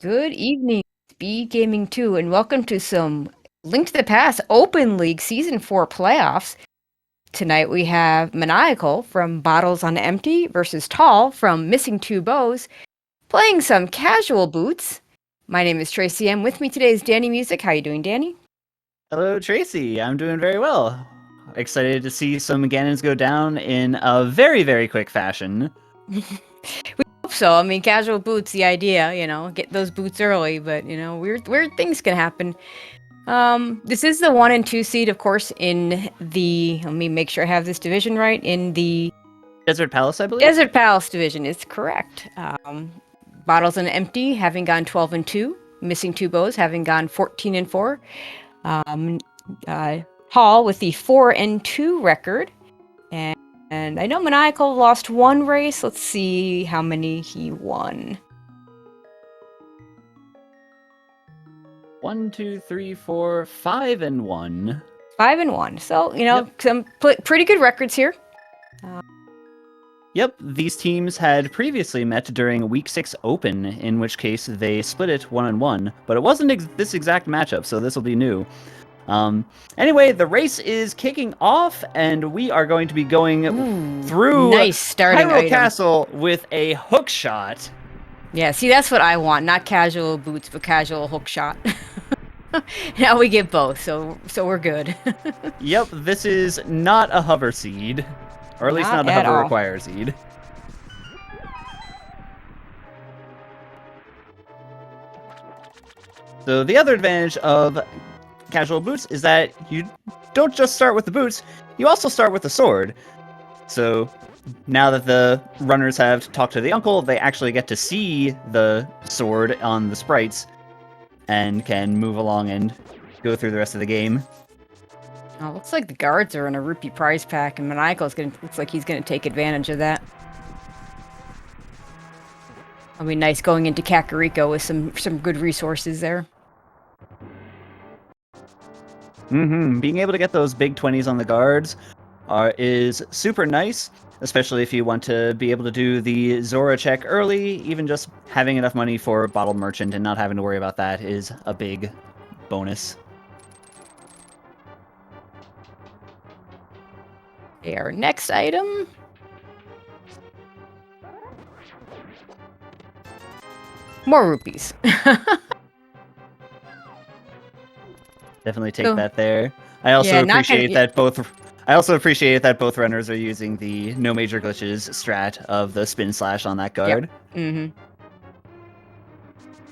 Good evening, Speed Gaming 2, and welcome to some Link to the Past Open League Season 4 playoffs. Tonight we have Maniacal from Bottles on Empty versus Tall from Missing Two Bows, playing some casual boots. My name is Tracy M. With me today is Danny Music. How you doing, Danny? Hello, Tracy. I'm doing very well. Excited to see some Ganons go down in a very, very quick fashion. We hope so. I mean, casual boots, the idea, get those boots early, but, weird things can happen. This is the 1 and 2 seed, of course, in the, let me make sure I have this division right, in the Desert Palace, I believe? Desert Palace division is correct. Bottles and Empty having gone 12 and 2, Missing Two Bows having gone 14 and 4. Hall with the 4 and 2 record. And I know Maniacal lost one race. Let's see how many he won. 1, 2, 3, 4, 5 and 1. 5 and 1. So, Yep. some pretty good records here. Yep, these teams had previously met during Week 6 Open, in which case they split it 1-1, but it wasn't this exact matchup, so this will be new. Anyway, the race is kicking off, and we are going to be going through nice starting Hyrule item. Castle with a hook shot. Yeah, see, that's what I want. Not casual boots, but casual hook shot. Now we get both, so we're good. Yep, this is not a hover seed. Or at least not a at hover all. require seed. So the other advantage of casual boots is that you don't just start with the boots, you also start with the sword. So now that the runners have talked to the uncle, they actually get to see the sword on the sprites and can move along and go through the rest of the game. Oh, looks like the guards are in a rupee prize pack, and looks like he's gonna take advantage of that. It'll be nice going into Kakariko with some good resources there. Being able to get those big 20s on the guards is super nice, especially if you want to be able to do the Zora check early. Even just having enough money for Bottle Merchant and not having to worry about that is a big bonus. Okay, our next item. More rupees. Definitely take that there. I also Yeah, appreciate that both runners are using the no major glitches strat of the spin slash on that guard. Yep.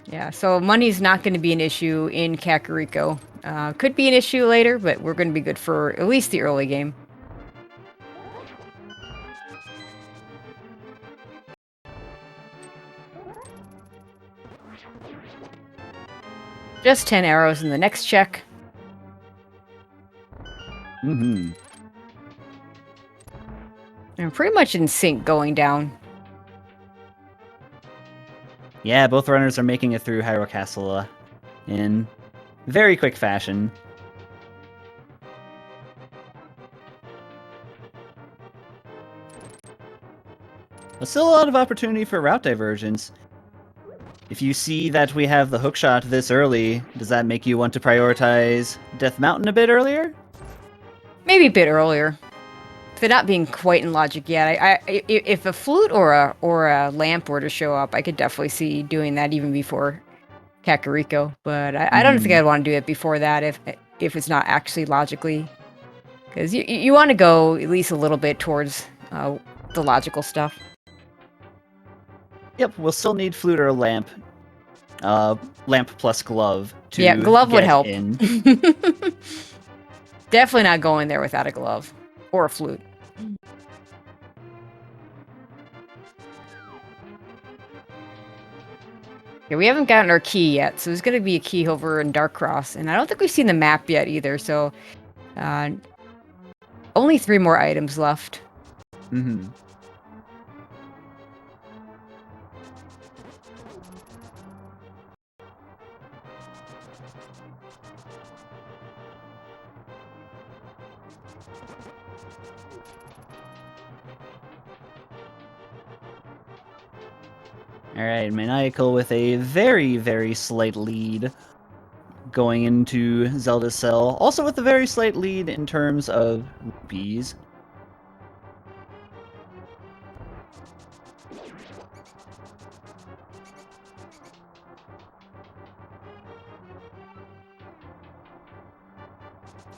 Yeah, so money's not going to be an issue in Kakariko. Could be an issue later, but we're going to be good for at least the early game. Just 10 arrows in the next check. And pretty much in sync going down. Yeah, both runners are making it through Hyrule Castle in very quick fashion. But still a lot of opportunity for route divergence. If you see that we have the hookshot this early, does that make you want to prioritize Death Mountain a bit earlier? Maybe a bit earlier. They're not being quite in logic yet. If a flute or a lamp were to show up, I could definitely see doing that even before Kakariko. But I don't think I'd want to do it before that if it's not actually logically, because you want to go at least a little bit towards the logical stuff. Yep, we'll still need flute or lamp. Lamp plus glove to Yeah, glove would help. in. Definitely not going there without a glove or a flute. Yeah, we haven't gotten our key yet, so there's going to be a key over in Dark Cross, and I don't think we've seen the map yet either, so only 3 more items left. All right, Maniacal with a very, very slight lead going into Zelda's Cell. Also with a very slight lead in terms of rupees.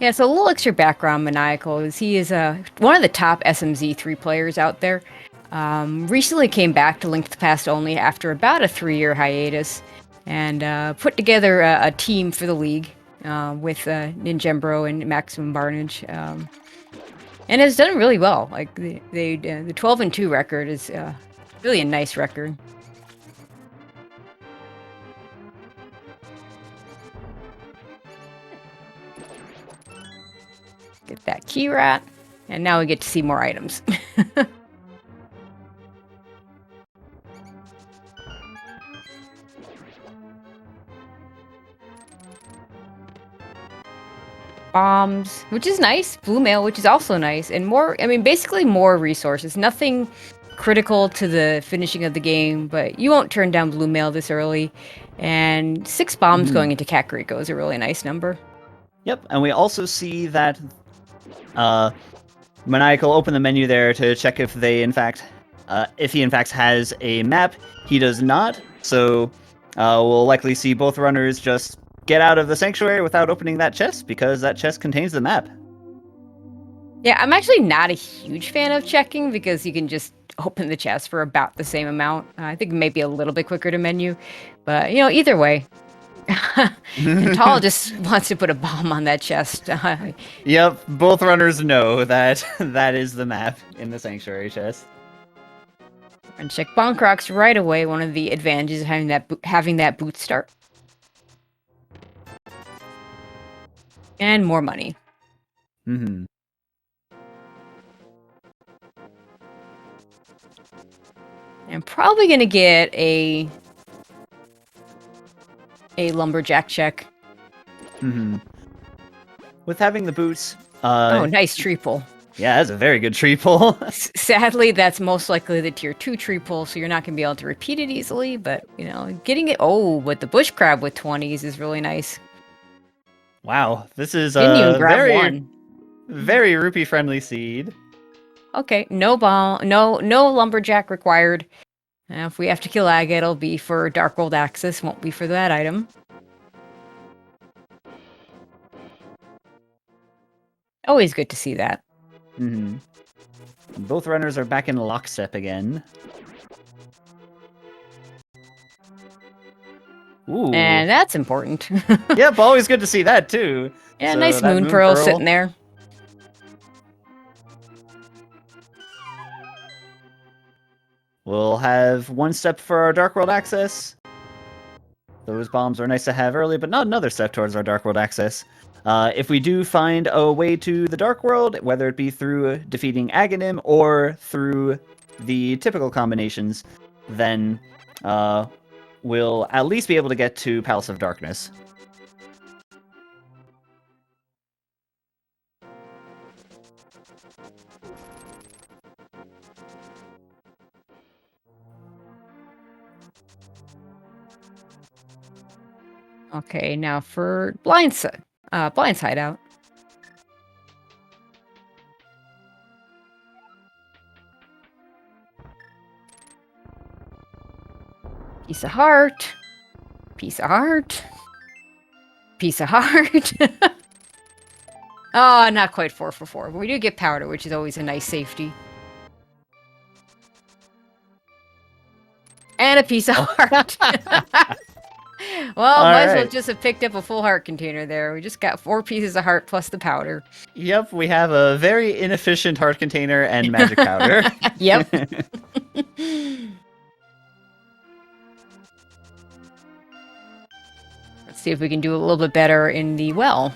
Yeah, so a little extra background, Maniacal is he is one of the top SMZ3 players out there. Recently came back to Link to the Past only after about a 3-year hiatus, and put together a team for the league with Ninjembro and Maximum Barnage, and has done really well. Like the 12-2 record is really a nice record. Get that key rat, and now we get to see more items. Bombs, which is nice. Blue mail, which is also nice. And more, I mean, basically more resources. Nothing critical to the finishing of the game, but you won't turn down blue mail this early. And 6 bombs going into Kakariko is a really nice number. Yep, and we also see that Maniacal opened the menu there to check if he in fact has a map. He does not, so we'll likely see both runners just get out of the sanctuary without opening that chest, because that chest contains the map. Yeah, I'm actually not a huge fan of checking, because you can just open the chest for about the same amount. I think maybe a little bit quicker to menu, but either way. Tal just wants to put a bomb on that chest. Yep, both runners know that that is the map in the sanctuary chest. And check Bonk Rocks right away. One of the advantages of having that boot start. And more money. Mm-hmm. I'm probably gonna get a lumberjack check. Mm-hmm. With having the boots. Oh, nice tree pull. Yeah, that's a very good tree pull. Sadly, that's most likely the tier 2 tree pull, so you're not gonna be able to repeat it easily. But getting it. Oh, with the bush crab with 20s is really nice. Wow, this is Didn't even grab very, one. very rupee friendly seed. Okay, no bomb, no lumberjack required. If we have to kill Agate, it'll be for Dark World Access, won't be for that item. Always good to see that. Mm-hmm. Both runners are back in lockstep again. Ooh. And that's important. Yep, always good to see that too. Yeah, So nice that moon pearl sitting there. We'll have 1 step for our Dark World access. Those bombs are nice to have early, but not another step towards our Dark World access. If we do find a way to the Dark World, whether it be through defeating Aghanim or through the typical combinations, then we'll at least be able to get to Palace of Darkness. Okay, now for Blind's hideout. Piece of heart. Piece of heart. Piece of heart. Oh, not quite 4 for 4, but we do get powder, which is always a nice safety. And a piece of heart. Well, might as well just have picked up a full heart container there. We just got 4 pieces of heart plus the powder. Yep, we have a very inefficient heart container and magic powder. Yep. Let's see if we can do a little bit better in the well.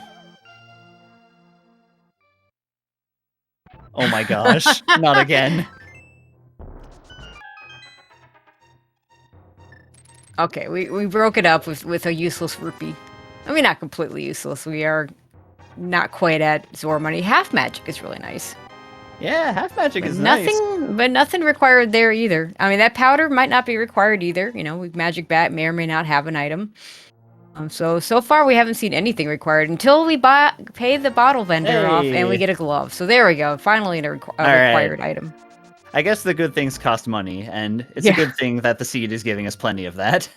Oh my gosh, not again. Okay, we broke it up with a useless rupee. I mean, not completely useless. We are not quite at Zora money. Half magic is really nice. Yeah, half magic But is nothing, nice. but nothing required there either. I mean, that powder might not be required either. You know, magic bat may or may not have an item. So far we haven't seen anything required until we pay the bottle vendor off and we Hey. get a glove. So there we go. Finally, a All right. required item. I guess the good things cost money, and it's a Yeah. good thing that the seed is giving us plenty of that.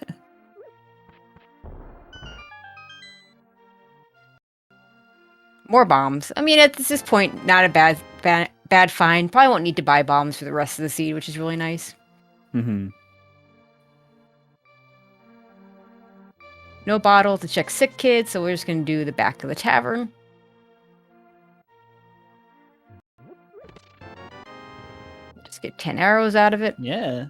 More bombs. I mean, at this point, not a bad find. Probably won't need to buy bombs for the rest of the seed, which is really nice. Mm-hmm. No bottle to check sick kids, so we're just gonna do the back of the tavern. Just get 10 arrows out of it. Yeah.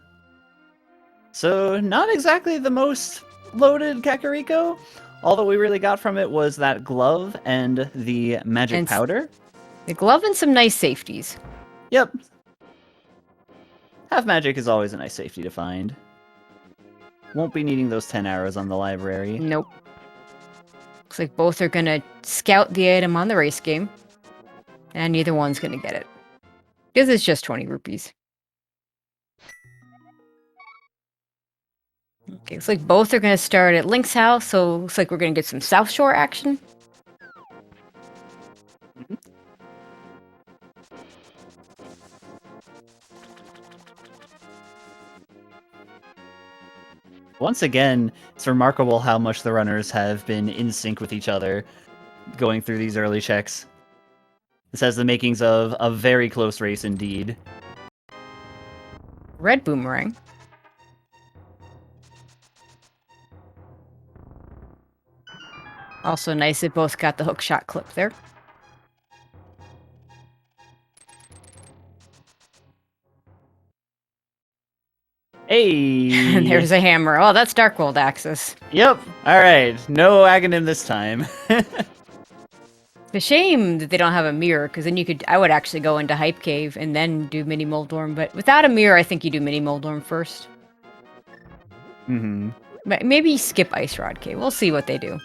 So, not exactly the most loaded Kakariko. All that we really got from it was that glove and the magic And powder. the glove and some nice safeties. Yep. Half magic is always a nice safety to find. Won't be needing those 10 arrows on the library. Nope. Looks like both are gonna scout the item on the race game. And neither one's gonna get it. Because it's just 20 rupees. Okay, looks like both are gonna start at Link's house, so looks like we're gonna get some South Shore action. Once again, it's remarkable how much the runners have been in sync with each other going through these early checks. This has the makings of a very close race indeed. Red boomerang. Also nice that both got the hook shot clip there. Hey! And there's a hammer. Oh, that's Dark World access. Yep. All right. No Aghanim this time. It's a shame that they don't have a mirror, because then I would actually go into Hype Cave and then do Mini Moldorm, but without a mirror, I think you do Mini Moldorm first. Mm-hmm. Maybe skip Ice Rod Cave. We'll see what they do.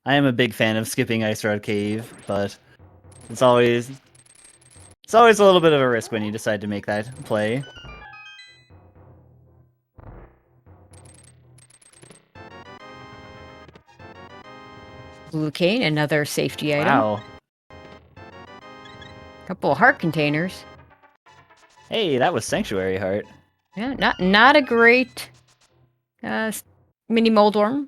I am a big fan of skipping Ice Rod Cave, but it's always a little bit of a risk when you decide to make that play. Blue cane, another safety item. Wow. Couple of heart containers. Hey, that was Sanctuary Heart. Yeah, not a great Mini Moldorm.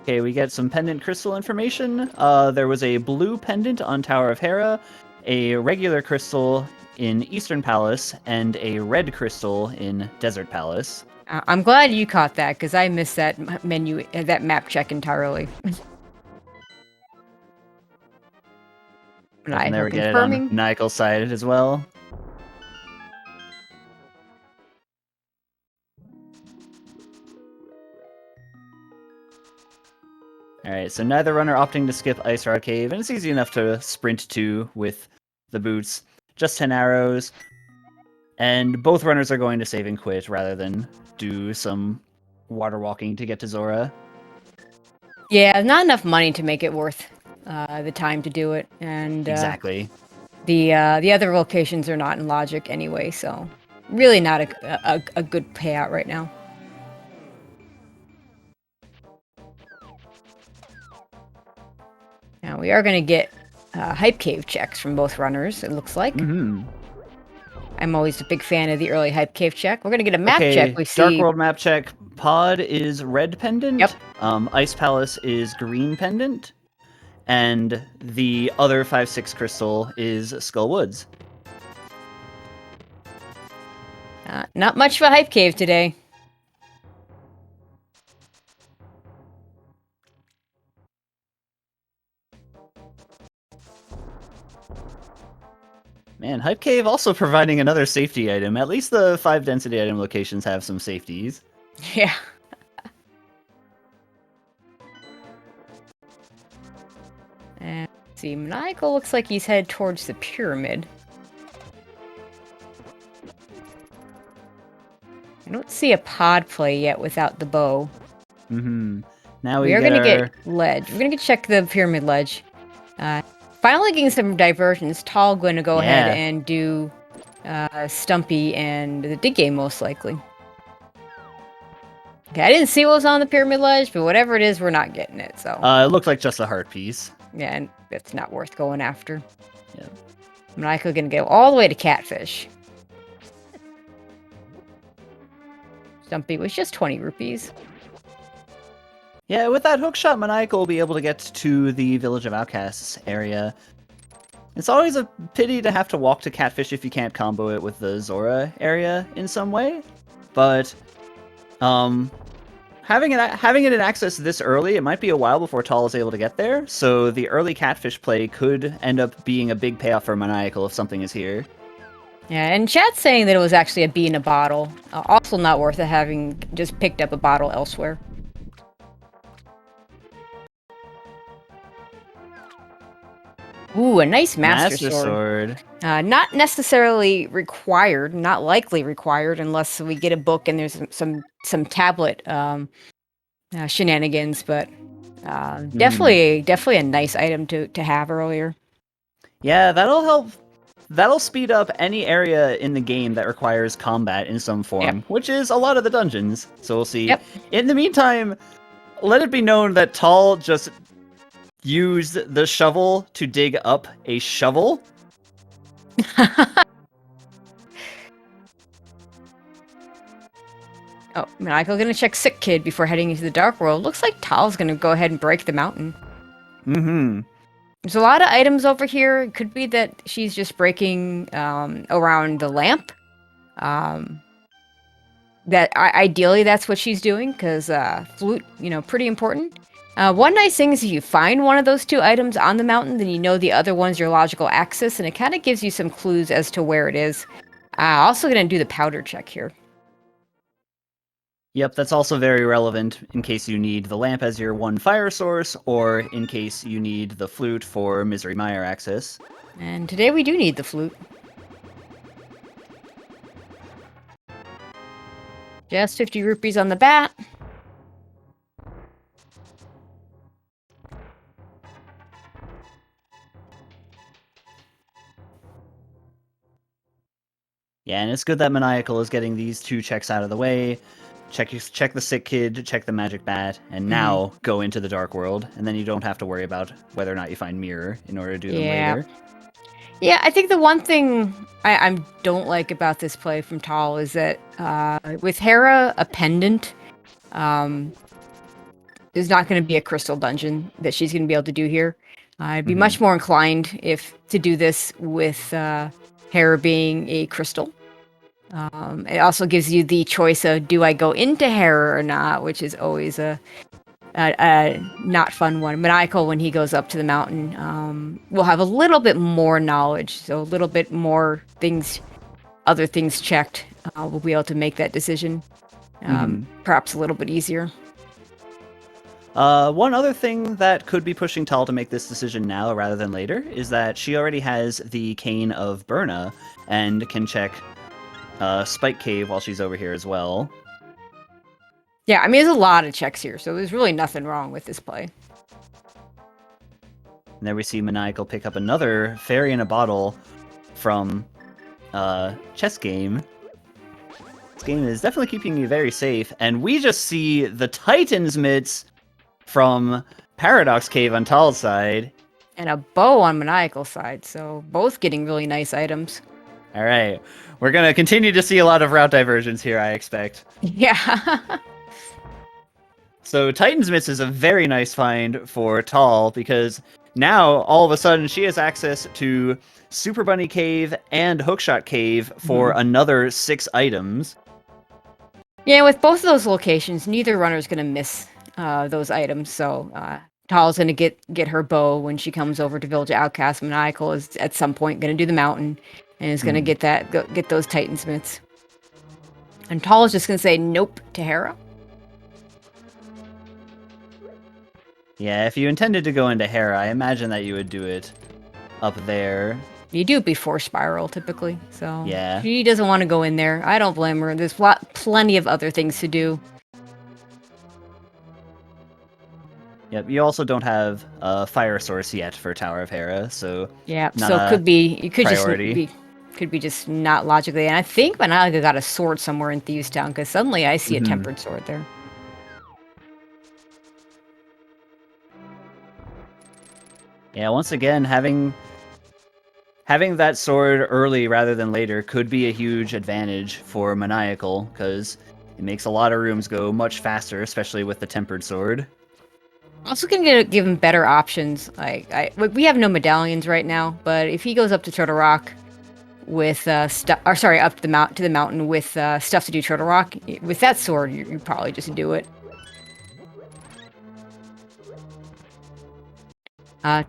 Okay, we get some pendant crystal information. There was a blue pendant on Tower of Hera, a regular crystal in Eastern Palace, and a red crystal in Desert Palace. I'm glad you caught that, because I missed that that map check entirely. And there we get it on Nikel's side as well. Alright, so neither runner opting to skip Ice Rod Cave, and it's easy enough to sprint to with the boots. Just 10 arrows. And both runners are going to save and quit rather than do some water walking to get to Zora. Yeah, not enough money to make it worth the time to do it, and Exactly. the other locations are not in logic anyway, so really not a good payout right now. Now we are going to get Hype Cave checks from both runners, it looks like. Mm-hmm. I'm always a big fan of the early Hype Cave check. We're going to get a map check. We see... Dark World map check. Pod is red pendant. Yep. Ice Palace is green pendant. And the other 5/6 crystal is Skull Woods. Not much of a Hype Cave today. Man, Hype Cave also providing another safety item. At least the 5 density item locations have some safeties. Yeah. And let's see, Maniacal looks like he's headed towards the pyramid. I don't see a pod play yet without the bow. Mm-hmm. Now we are going to get ledge. We're going to check the pyramid ledge. Finally getting some diversions. Tall going to go ahead and do Stumpy and the dig game most likely. Okay, I didn't see what was on the pyramid ledge, but whatever it is, we're not getting it. So it looked like just a heart piece. Yeah, and it's not worth going after. Yeah. Maniacal gonna go all the way to catfish. Stumpy was just 20 rupees. Yeah, with that hookshot, Maniacal will be able to get to the Village of Outcasts area. It's always a pity to have to walk to Catfish if you can't combo it with the Zora area in some way. But having it in access this early, it might be a while before Tall is able to get there. So the early Catfish play could end up being a big payoff for Maniacal if something is here. Yeah, and chat's saying that it was actually a bee in a bottle. Also not worth it having just picked up a bottle elsewhere. Ooh, a nice Master Sword. Not necessarily required, not likely required, unless we get a book and there's some tablet shenanigans, but definitely a nice item to have earlier. Yeah, that'll help. That'll speed up any area in the game that requires combat in some form, which is a lot of the dungeons. So we'll see. Yep. In the meantime, let it be known that Tall just used the shovel to dig up a shovel. Oh, Maniacal gonna check Sick Kid before heading into the Dark World. Looks like Tal's gonna go ahead and break the mountain. Mm-hmm. There's a lot of items over here. It could be that she's just breaking around the lamp. Ideally that's what she's doing, because flute, pretty important. One nice thing is if you find one of those two items on the mountain, then you know the other one's your logical axis, and it kind of gives you some clues as to where it is. Also gonna do the powder check here. Yep, that's also very relevant in case you need the lamp as your one fire source, or in case you need the flute for Misery Mire access. And today we do need the flute. Just 50 rupees on the bat. Yeah, and it's good that Maniacal is getting these two checks out of the way. Check the Sick Kid, check the Magic Bat, and now go into the Dark World, and then you don't have to worry about whether or not you find Mirror in order to do them later. Yeah, I think the one thing I don't like about this play from Tall is that with Hera, a pendant is not going to be a crystal dungeon that she's going to be able to do here. I'd be much more inclined to do this with Hera being a crystal. It also gives you the choice of, do I go into Hera or not, which is always a not fun one. Maniacal, when he goes up to the mountain, will have a little bit more knowledge, so a little bit more other things checked. We'll be able to make that decision, perhaps a little bit easier. One other thing that could be pushing Tal to make this decision now rather than later is that she already has the Cane of Burna and can check Spike Cave while she's over here as well. Yeah, I mean, there's a lot of checks here, so there's really nothing wrong with this play. And there we see Maniacal pick up another Fairy in a Bottle from Chess Game. This game is definitely keeping you very safe, and we just see the Titan's Mitts from Paradox Cave on Tal's side. And a bow on Maniacal's side, so both getting really nice items. All right. We're going to continue to see a lot of route diversions here, I expect. Yeah. So Titan's Mitts is a very nice find for Tal, because now, all of a sudden, she has access to Super Bunny Cave and Hookshot Cave for another 6 items. Yeah, with both of those locations, neither runner's going to miss those items, so Tal's going to get her bow when she comes over to Village of Outcast. Maniacal is at some point going to do the mountain, and is going to get those Titan's Mitts. And Tal is just going to say nope to Hera. Yeah, if you intended to go into Hera, I imagine that you would do it up there. You do it before Spiral, typically, so yeah. She doesn't want to go in there. I don't blame her. There's plenty of other things to do. Yep. You also don't have a fire source yet for Tower of Hera, so Yeah, not so a it could priority. could be just not logically. And I think Manalaga got a sword somewhere in Thieves Town because suddenly I see a tempered sword there. Yeah. Once again, having that sword early rather than later could be a huge advantage for Maniacal, because it makes a lot of rooms go much faster, especially with the tempered sword. Also, gonna give him better options. We have no medallions right now, but if he goes up to Turtle Rock with up to the mountain with stuff to do Turtle Rock, with that sword, you probably just do it.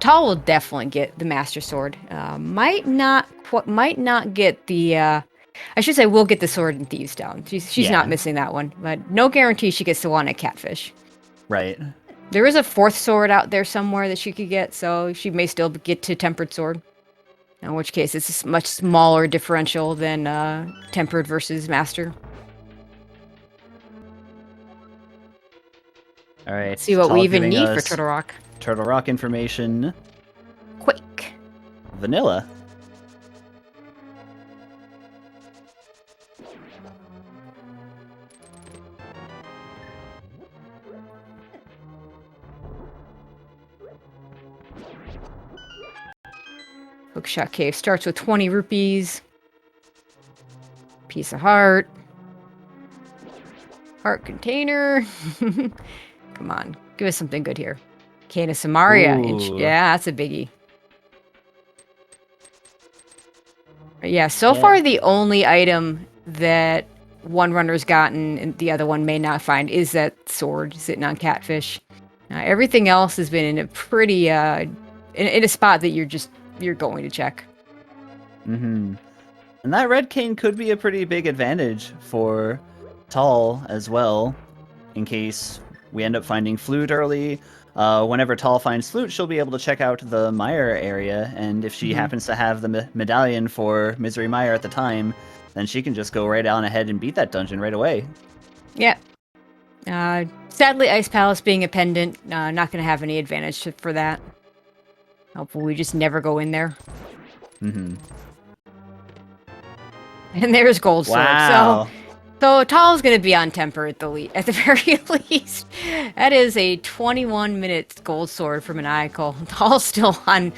Tall will definitely get the Master Sword. Might not get the. I should say we'll get the sword in Thieves Town. She's not missing that one, but no guarantee she gets the one at Catfish. Right. There is a fourth sword out there somewhere that she could get, so she may still get to Tempered Sword. In which case, it's a much smaller differential than Tempered versus Master. All right. Let's see what we even need for Turtle Rock. Turtle Rock information. Quake. Vanilla. Hookshot Cave starts with 20 rupees. Piece of heart. Heart container. Come on, give us something good here. Cane of Samaria. Yeah, that's a biggie. Yeah, so far the only item that one runner's gotten and the other one may not find is that sword sitting on Catfish. Everything else has been in a pretty in a spot that you're going to check. Mm-hmm. And that red cane could be a pretty big advantage for Tall as well, in case we end up finding Flute early. Whenever Tall finds Flute, she'll be able to check out the Mire area, and if she happens to have the medallion for Misery Mire at the time, then she can just go right on ahead and beat that dungeon right away. Yeah. Sadly, Ice Palace being a pendant, not going to have any advantage for that. Hopefully we just never go in there. Mm-hmm. And there's Gold Sword. Wow. So Tall's going to be on temper at the very least. That is a 21-minute Gold Sword for Maniacal. Tall's still on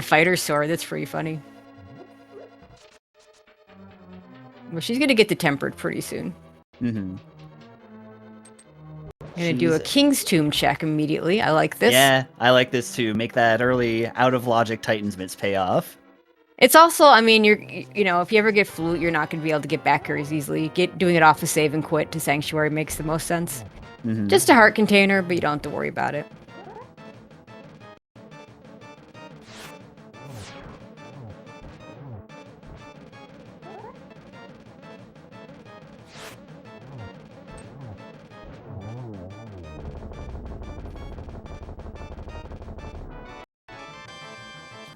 Fighter Sword. That's pretty funny. Well, she's going to get to tempered pretty soon. Mm-hmm. Gonna do a King's Tomb check immediately. I like this. Yeah, I like this too. Make that early out of logic Titan's Mitts pay off. It's also, I mean, if you ever get Flute, you're not gonna be able to get back here as easily. Doing it off a save and quit to Sanctuary makes the most sense. Mm-hmm. Just a heart container, but you don't have to worry about it.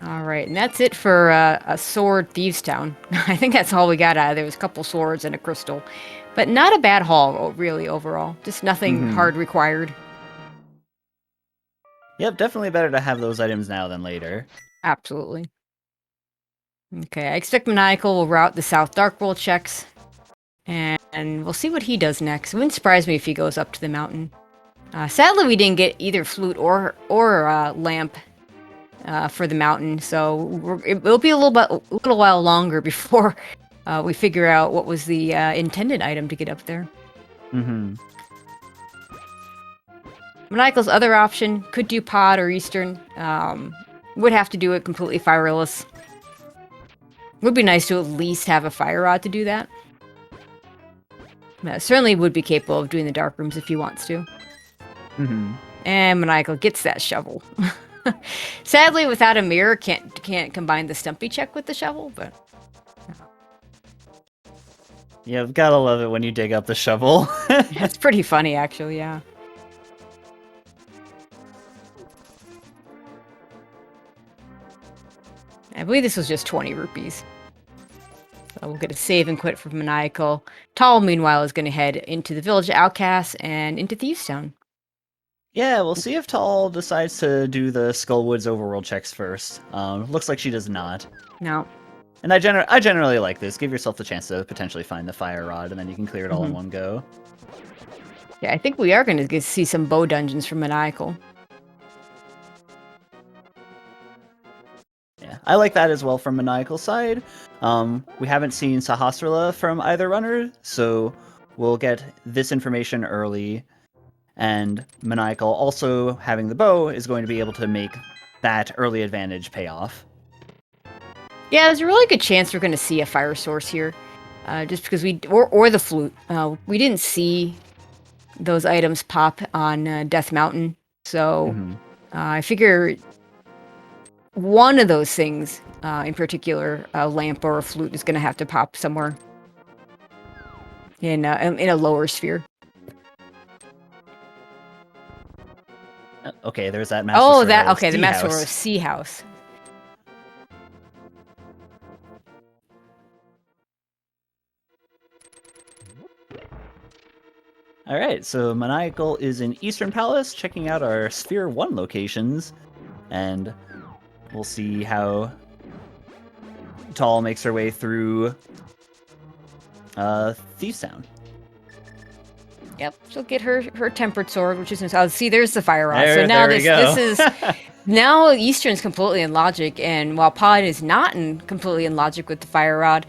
All right, and that's it for a sword Thieves Town. I think that's all we got out of there. Was a couple swords and a crystal, but not a bad haul really overall. Just nothing hard required. Yep, definitely better to have those items now than later. Absolutely. Okay, I expect Maniacal will route the South Dark World checks, and we'll see what he does next. It wouldn't surprise me if he goes up to the mountain. Sadly, we didn't get either Flute or Lamp for the mountain, so it'll be a little while longer before we figure out what was the intended item to get up there. Mm-hmm. Maniacal's other option could do Pod or Eastern. Would have to do it completely fireless. Would be nice to at least have a fire rod to do that. Certainly would be capable of doing the dark rooms if he wants to. Mm-hmm. And Maniacal gets that shovel. Sadly, without a mirror, can't combine the Stumpy check with the shovel, but... Yeah, I've gotta love it when you dig up the shovel. It's pretty funny, actually, yeah. I believe this was just 20 rupees. So we'll get a save and quit from Maniacal. Tall, meanwhile, is going to head into the Village of Outcasts and into Thieves Town. Yeah, we'll see if Tall decides to do the Skullwoods overworld checks first. Looks like she does not. No. And I generally like this. Give yourself the chance to potentially find the fire rod, and then you can clear it all in one go. Yeah, I think we are going to see some bow dungeons from Maniacal. Yeah, I like that as well from Maniacal's side. We haven't seen Sahasrara from either runner, so we'll get this information early. And Maniacal also having the bow is going to be able to make that early advantage pay off. Yeah, there's a really good chance we're going to see a fire source here, just because or the flute. We didn't see those items pop on Death Mountain, so I figure one of those things, in particular, a lamp or a flute, is going to have to pop somewhere in a lower sphere. Okay, there's that Master the Master Sword Sea House. All right, so Maniacal is in Eastern Palace, checking out our Sphere 1 locations, and we'll see how Tall makes her way through Thieves Town. Yep, she'll get her tempered sword, which is see. There's the fire rod. So now this is now Eastern's completely in logic, and while Pod is not completely in logic with the fire rod,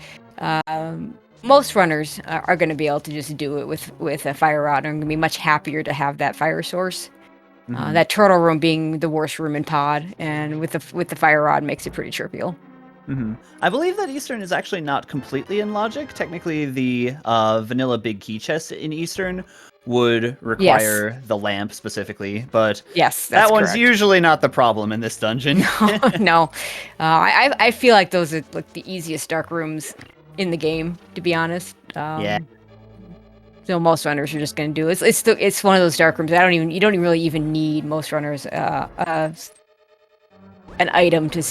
most runners are going to be able to just do it with a fire rod, and are going to be much happier to have that fire source. That turtle room being the worst room in Pod, and with the fire rod makes it pretty trivial. I believe that Eastern is actually not completely in logic. Technically, the vanilla big key chest in Eastern would require the lamp specifically, but that one's correct. Usually not the problem in this dungeon. No. I feel like those are like the easiest dark rooms in the game, to be honest. Yeah. So most runners are just going to do it. It's one of those dark rooms. You don't really even need most runners an item to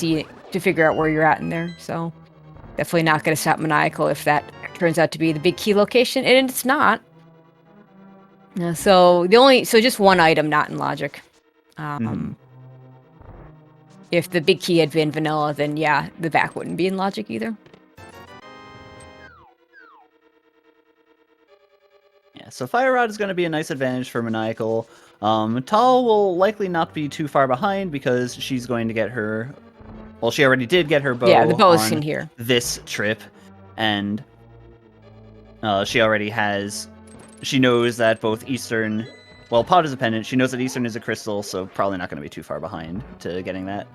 figure out where you're at in there. So definitely not going to stop Maniacal if that turns out to be the big key location, and it's not. So just one item not in logic. If the big key had been vanilla, then the back wouldn't be in logic either. Yeah, so Fire Rod is going to be a nice advantage for Maniacal. Tal will likely not be too far behind because she's going to get her... Well, she already did get her bow. Yeah, the bow is in here. This trip, and she already has... She knows that both Eastern... Well, Pod is a pendant. She knows that Eastern is a crystal, so probably not going to be too far behind to getting that.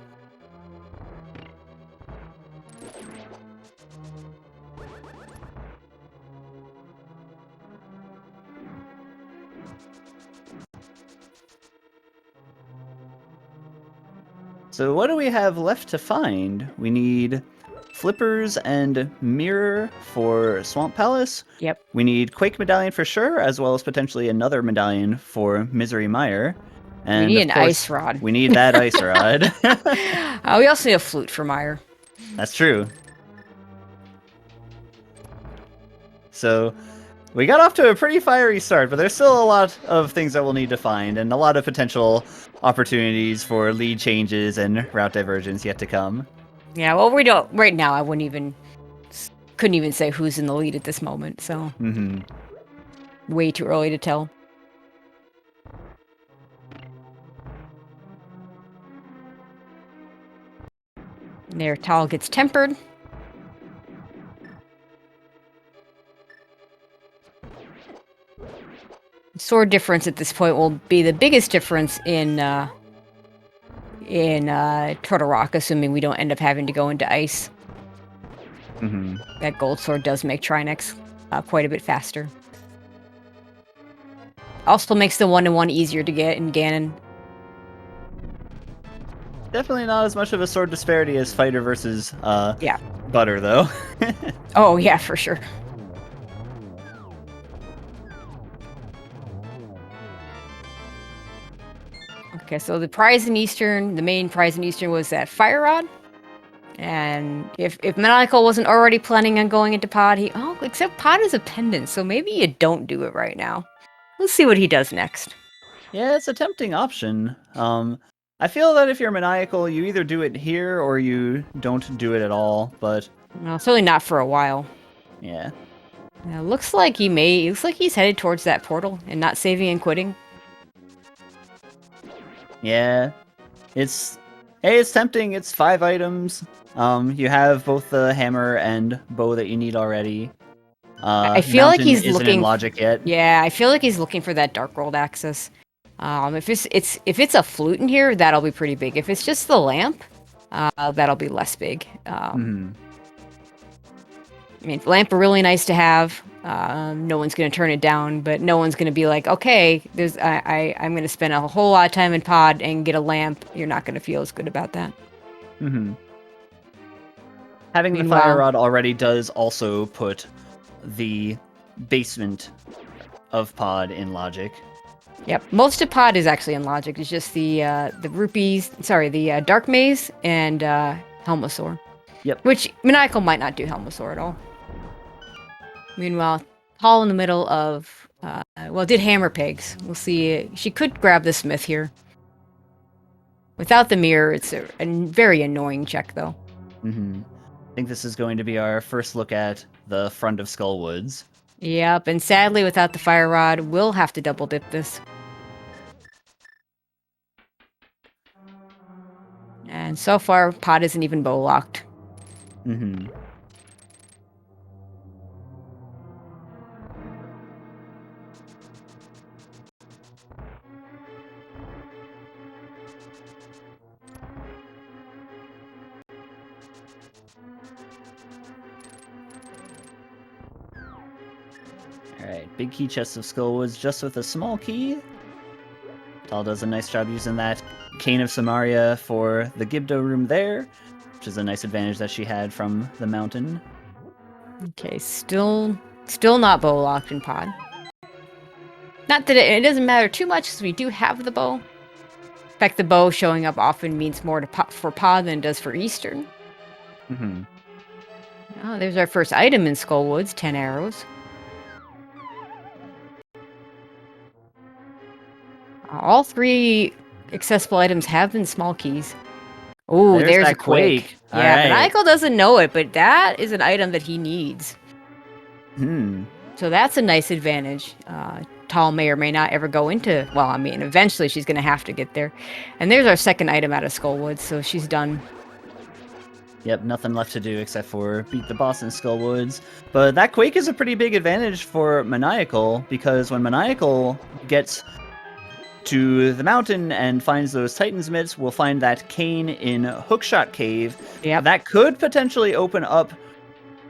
So what do we have left to find? We need Flippers and Mirror for Swamp Palace. Yep. We need Quake Medallion for sure, as well as potentially another medallion for Misery Mire. And we need an ice rod. We need that ice rod. We also need a flute for Mire. That's true. So we got off to a pretty fiery start, but there's still a lot of things that we'll need to find, and a lot of potential opportunities for lead changes and route divergence yet to come. Yeah, well, we don't right now. I couldn't even say who's in the lead at this moment. So way too early to tell. There, Tal gets tempered. Sword difference at this point will be the biggest difference in Turtle Rock, assuming we don't end up having to go into ice. That gold sword does make Trinex quite a bit faster. Also makes the 1-1 easier to get in Ganon. Definitely not as much of a sword disparity as Fighter versus Butter, though. Oh, yeah, for sure. Okay, so the main prize in Eastern was that Fire Rod. And if Maniacal wasn't already planning on going into Pod, except Pod is a pendant, so maybe you don't do it right now. Let's see what he does next. Yeah, it's a tempting option. I feel that if you're maniacal, you either do it here or you don't do it at all, but No, certainly not for a while. yeah. Looks like looks like he's headed towards that portal and not saving and quitting. Yeah. Hey, it's tempting. It's 5 items. You have both the hammer and bow that you need already. I feel like Mountain he's isn't in looking. logic yet. Yeah, I feel like he's looking for that Dark World access. If it's a flute in here, that'll be pretty big. If it's just the lamp, that'll be less big. Mhm. I mean, lamp are really nice to have. No one's gonna turn it down, but no one's gonna be like, okay, I'm gonna spend a whole lot of time in pod and get a lamp. You're not gonna feel as good about that. Mhm. Having the Meanwhile- fire rod already does also put the basement of pod in logic. Yep, most of pod is actually in logic. It's just the rupees. Sorry, the dark maze and Helmosaur. Yep. Which maniacal might not do Helmosaur at all. Meanwhile, Hall in the middle of did hammer pegs. We'll see. She could grab the smith here. Without the mirror, it's a very annoying check though. Mhm. I think this is going to be our first look at the front of Skullwoods. Yep, and sadly, without the fire rod, we'll have to double dip this. And so far, pod isn't even bow locked. Mhm. Alright, big key chest of Skullwoods just with a small key. Tal does a nice job using that Cane of Samaria for the Gibdo room there, which is a nice advantage that she had from the mountain. Okay, still not bow locked in pod. Not that it doesn't matter too much because we do have the bow. In fact, the bow showing up often means more for pod than it does for Eastern. Mm-hmm. Oh, there's our first item in Skullwoods, 10 arrows. All 3 accessible items have been small keys. Oh, there's that a quake. All Yeah, right. Maniacal doesn't know it, but that is an item that he needs. Hmm. So that's a nice advantage. Tal may or may not ever go into... Well, I mean, eventually she's going to have to get there. And there's our second item out of Skullwoods, so she's done. Yep, nothing left to do except for beat the boss in Skullwoods. But that quake is a pretty big advantage for Maniacal, because when Maniacal gets to the mountain and finds those Titan's mitts, we'll find that cane in Hookshot Cave. Yep. That could potentially open up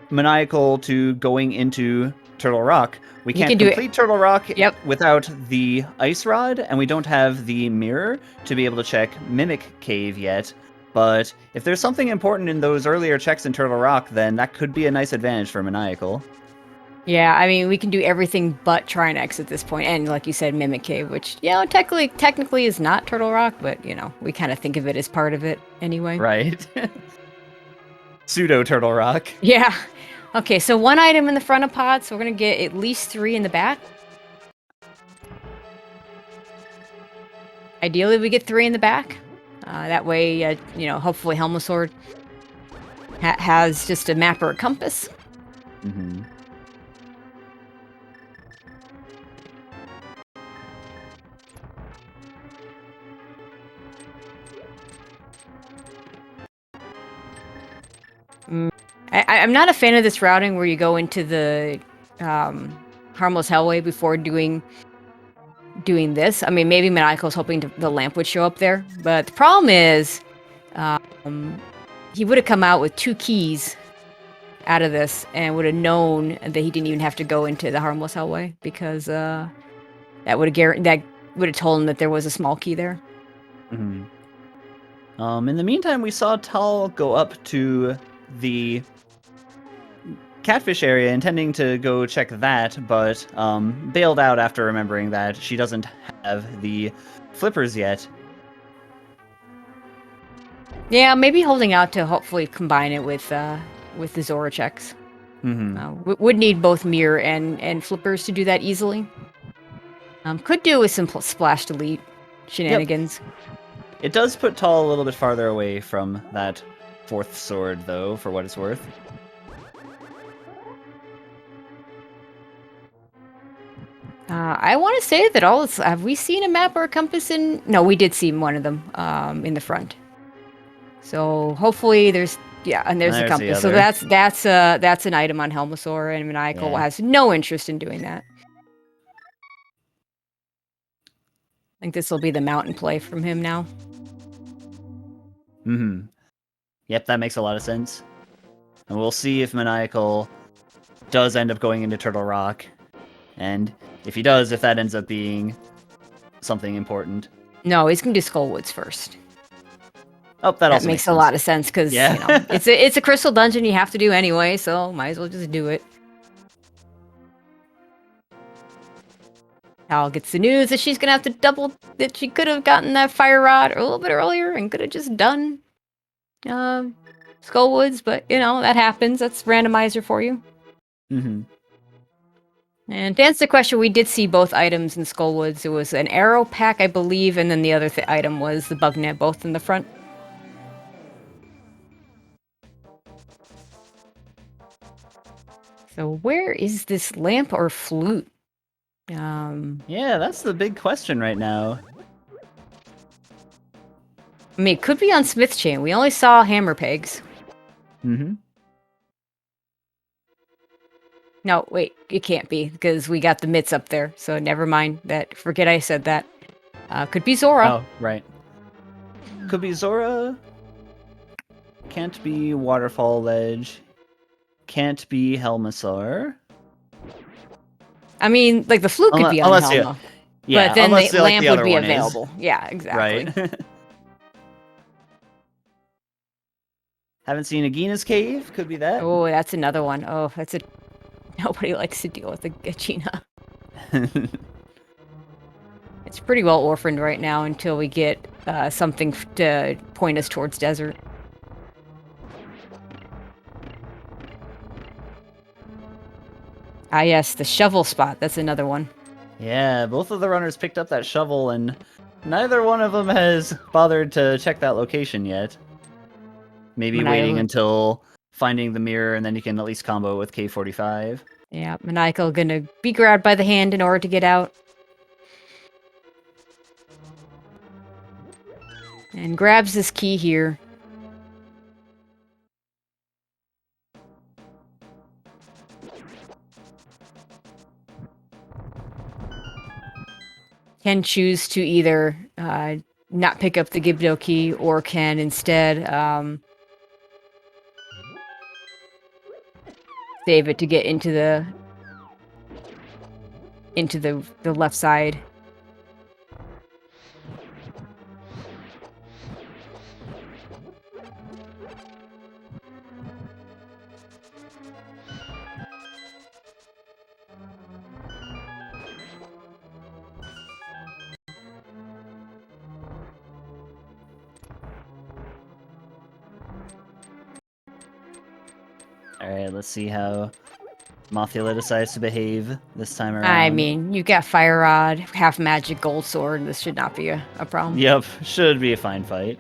Maniacal to going into Turtle Rock. We can't complete Turtle Rock without the Ice Rod, and we don't have the mirror to be able to check Mimic Cave yet. But if there's something important in those earlier checks in Turtle Rock, then that could be a nice advantage for Maniacal. Yeah, I mean, we can do everything but try and exit this point. And like you said, Mimic Cave, which, you know, technically is not Turtle Rock, but, you know, we kind of think of it as part of it anyway. Right. Pseudo Turtle Rock. Yeah. Okay, so 1 item in the front of pod, so we're going to get at least 3 in the back. Ideally, we get 3 in the back. That way, you know, hopefully Helmosaur has just a map or a compass. Mm-hmm. I'm not a fan of this routing where you go into the Harmless Hellway before doing this. I mean, maybe Maniacal's hoping the lamp would show up there, but the problem is he would have come out with 2 keys out of this and would have known that he didn't even have to go into the Harmless Hellway because that would have told him that there was a small key there. Mm-hmm. In the meantime, we saw Tal go up to the catfish area intending to go check that, but bailed out after remembering that she doesn't have the flippers yet. Yeah, maybe holding out to hopefully combine it with the Zora checks. Mm-hmm. Would need both mirror and flippers to do that easily. Could do with some splash delete shenanigans. It does put Tall a little bit farther away from that 4th sword, though, for what it's worth. I want to say that all this, have we seen a map or a compass in? No, we did see one of them in the front. So hopefully there's and there's the compass. So that's an item on Helmasaur, and Maniacal has no interest in doing that. I think this will be the mountain play from him now. Mm-hmm. Yep, that makes a lot of sense. And we'll see if Maniacal does end up going into Turtle Rock. And if he does, if that ends up being something important. No, he's going to do Skullwoods first. Oh, that also makes a lot of sense because you know, it's a crystal dungeon you have to do anyway, so might as well just do it. Hal gets the news that she's gonna have to that she could have gotten that fire rod a little bit earlier and could have just done Skullwoods, but you know, that happens. That's randomizer for you. Mm-hmm. And to answer the question, we did see both items in Skullwoods. It was an arrow pack, I believe, and then the other item was the bug net, both in the front. So where is this lamp or flute? Yeah, that's the big question right now. I mean, it could be on Smith's chain. We only saw hammer pegs. Mm-hmm. No, wait, it can't be, because we got the mitts up there, so never mind that. Forget I said that. Could be Zora. Oh, right. Could be Zora. Can't be Waterfall Ledge. Can't be Helmasaur. I mean, like, the flute could be on Helma. Yeah, but then the lamp would be one available. Yeah, exactly. Right. Haven't seen Agina's cave. Could be that. Oh, that's another one. Oh, that's a... Nobody likes to deal with Agina. It's pretty well orphaned right now until we get something to point us towards desert. Ah, yes, the shovel spot. That's another one. Yeah, both of the runners picked up that shovel, and neither one of them has bothered to check that location yet. Maybe waiting until finding the mirror, and then you can at least combo with K45. Yeah, Maniacal gonna be grabbed by the hand in order to get out. And grabs this key here. Can choose to either not pick up the Gibdo key or can instead save it to get into the left side. Alright, let's see how Mothula decides to behave this time around. I mean, you got Fire Rod, half magic, gold sword. This should not be a problem. Yep, should be a fine fight.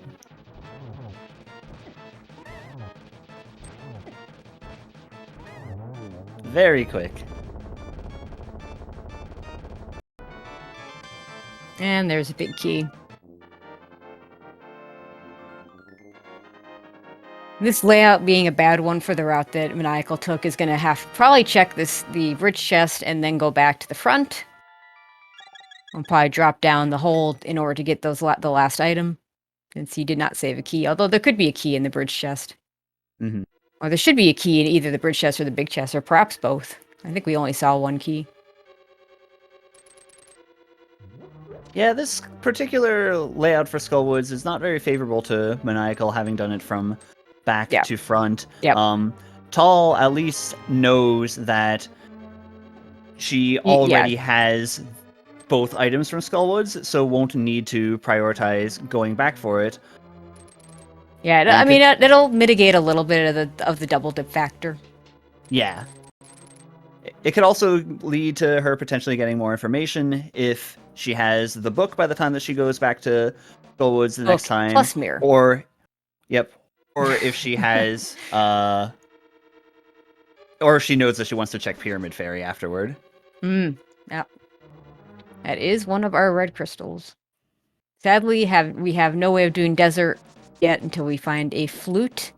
Very quick. And there's a big key. This layout being a bad one for the route that Maniacal took is going to have to probably check the bridge chest and then go back to the front. I'll probably drop down the hold in order to get the last item, since he did not save a key, although there could be a key in the bridge chest. Mm-hmm. Or there should be a key in either the bridge chest or the big chest, or perhaps both. I think we only saw one key. Yeah, this particular layout for Skullwoods is not very favorable to Maniacal, having done it from back to front. Yep. Tall at least knows that she already has both items from Skullwoods, so won't need to prioritize going back for it. Yeah, I mean, it'll mitigate a little bit of the double dip factor. Yeah. it could also lead to her potentially getting more information if she has the book by the time that she goes back to Skullwoods the next time. Plus mirror. Or, yep. Or if she has, or if she knows that she wants to check Pyramid Fairy afterward. Yeah. That is one of our red crystals. Sadly, we have no way of doing desert yet until we find a flute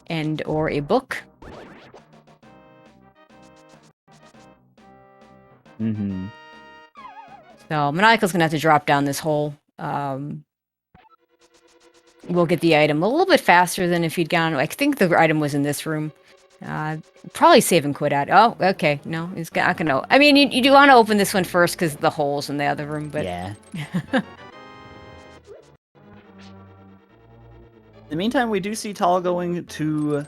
and or a book. Mm-hmm. So Maniacal's gonna have to drop down this hole. We'll get the item a little bit faster than if he'd gone. I think the item was in this room. Probably save and quit out. Oh, okay. No, he's not gonna. I mean, you do want to open this one first because the holes in the other room, but yeah. In the meantime, we do see Tal going to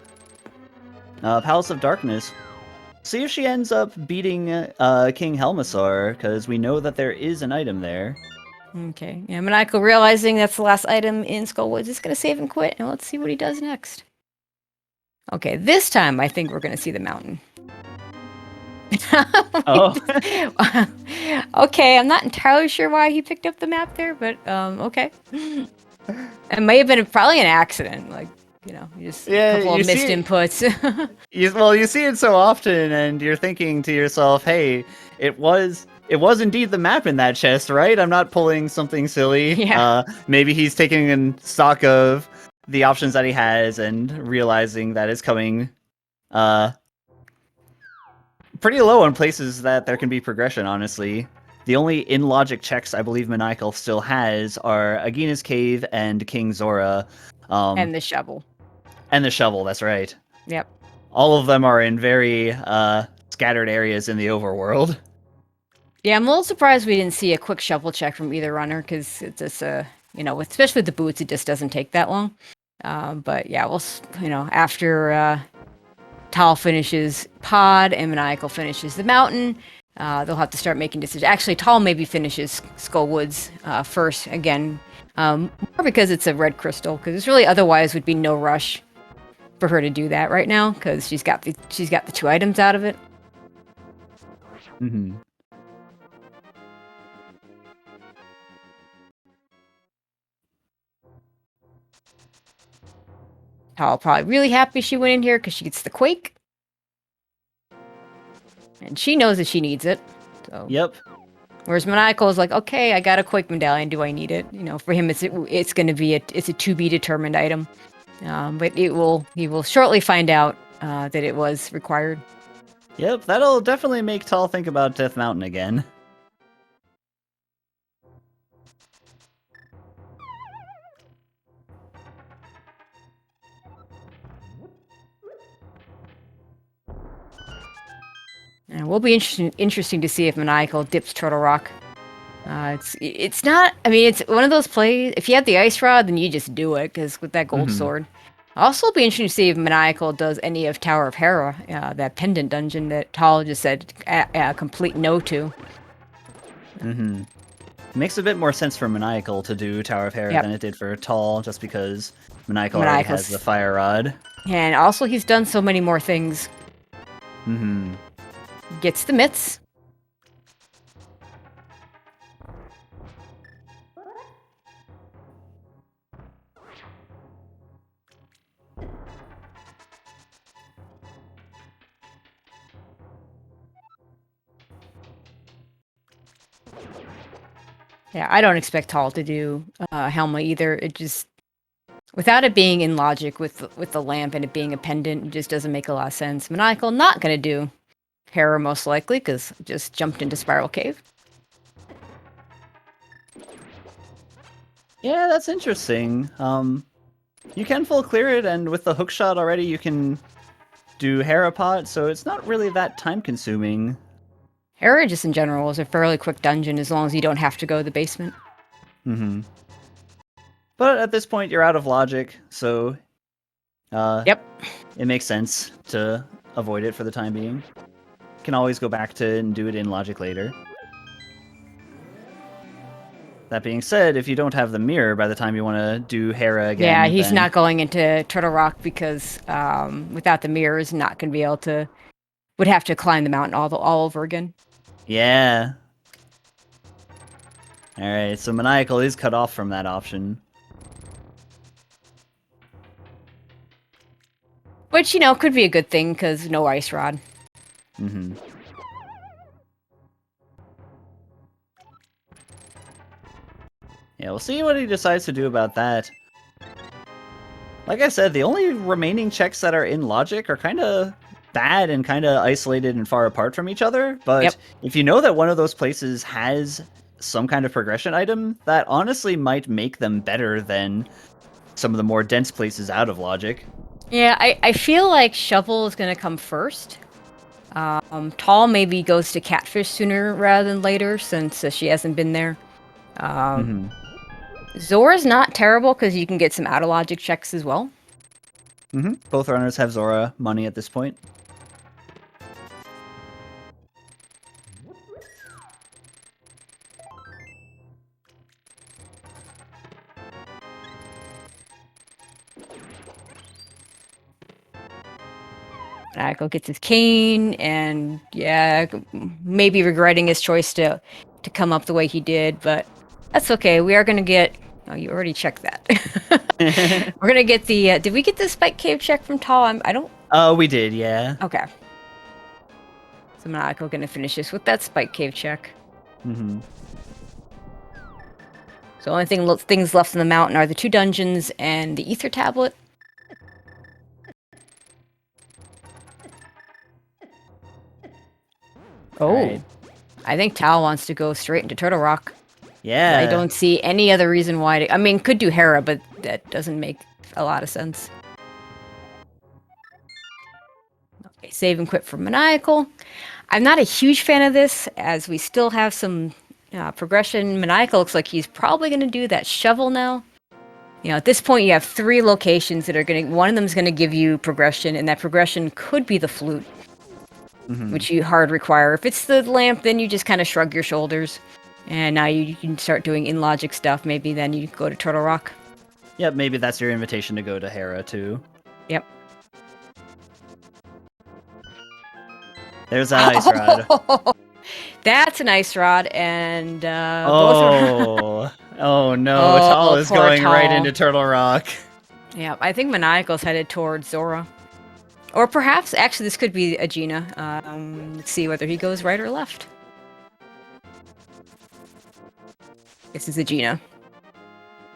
Palace of Darkness. See if she ends up beating King Helmasaur, because we know that there is an item there. Okay. Yeah, Maniacal realizing that's the last item in Skullwoods is going to save and quit, and let's see what he does next. Okay, this time I think we're going to see the mountain. Oh. Okay, I'm not entirely sure why he picked up the map there, but okay. It may have been probably an accident, like, you know, just a couple of missed inputs. You see it so often, and you're thinking to yourself, hey, it was indeed the map in that chest, right? I'm not pulling something silly. Yeah. Maybe he's taking in stock of the options that he has and realizing that it's coming pretty low in places that there can be progression, honestly. The only in-logic checks I believe Maniacal still has are Agina's Cave and King Zora. And the shovel. And the shovel, that's right. Yep. All of them are in very scattered areas in the overworld. Yeah, I'm a little surprised we didn't see a quick shovel check from either runner, because it's just, you know, especially with the boots, it just doesn't take that long. But yeah, we'll, you know, after Tal finishes Pod and Maniacal finishes the mountain, they'll have to start making decisions. Actually, Tal maybe finishes Skullwoods first, again, more because it's a red crystal, because it's really otherwise would be no rush for her to do that right now, because she's got the 2 items out of it. Mm-hmm. Tal probably really happy she went in here because she gets the quake. And she knows that she needs it. So. Yep. Whereas Maniacal is like, okay, I got a quake medallion. Do I need it? You know, for him, it's going to be it's a to be determined item. But he will shortly find out that it was required. Yep, that'll definitely make Tal think about Death Mountain again. And it will be interesting to see if Maniacal dips Turtle Rock. It's not. I mean, it's one of those plays. If you have the ice rod, then you just do it, because with that gold sword. Also, it'll be interesting to see if Maniacal does any of Tower of Hera, that pendant dungeon that Tal just said a complete no to. Mm-hmm. Makes a bit more sense for Maniacal to do Tower of Hera than it did for Tal, just because Maniacal already has the fire rod. And also, he's done so many more things. Mm-hmm. Gets the mitts. Yeah, I don't expect Tal to do Helma either. It just, without it being in logic with the lamp and it being a pendant, it just doesn't make a lot of sense. Maniacal not gonna do Hera most likely, because just jumped into Spiral Cave. Yeah, that's interesting. You can full clear it, and with the hookshot already, you can do Hera pot, so it's not really that time consuming. Hera just in general is a fairly quick dungeon as long as you don't have to go to the basement. Mm-hmm. But at this point, you're out of logic, so yep, it makes sense to avoid it for the time being. You can always go back to and do it in logic later. That being said, if you don't have the mirror by the time you want to do Hera again... Yeah, he's not going into Turtle Rock because without the mirror, he's not going to be able to would have to climb the mountain all over again. Yeah. Alright, so Maniacal is cut off from that option. Which, you know, could be a good thing, because no ice rod. Mm-hmm. Yeah, we'll see what he decides to do about that. Like I said, the only remaining checks that are in logic are kind of bad and kind of isolated and far apart from each other, but if you know that one of those places has some kind of progression item, that honestly might make them better than some of the more dense places out of logic. Yeah, I feel like Shovel is going to come first. Tall maybe goes to Catfish sooner rather than later, since she hasn't been there. Zora's not terrible, because you can get some out-of-logic checks as well. Both runners have Zora money at this point. Go gets his cane, and yeah, maybe regretting his choice to come up the way he did, but that's okay. We are gonna get. Oh, you already checked that. We're gonna get the. Did we get the Spike Cave check from Tall? I don't. Oh, we did, yeah. Okay. So Manako gonna finish this with that Spike Cave check. So only things left in the mountain are the 2 dungeons and the Ether Tablet. Oh, right. I think Tal wants to go straight into Turtle Rock. Yeah. I don't see any other reason why to... I mean, could do Hera, but that doesn't make a lot of sense. Okay, save and quit for Maniacal. I'm not a huge fan of this, as we still have some progression. Maniacal looks like he's probably going to do that shovel now. You know, at this point, you have 3 locations that are going to... One of them is going to give you progression, and that progression could be the flute, which you hard require. If it's the lamp, then you just kind of shrug your shoulders. And now you can start doing in-logic stuff. Maybe then you go to Turtle Rock. Yep, maybe that's your invitation to go to Hera, too. Yep. There's that ice rod. That's an ice rod, and oh no, Tal is going right into Turtle Rock. Yeah, I think Maniacal's headed towards Zora. Or perhaps, actually, this could be Agena. Let's see whether he goes right or left. This is Agena.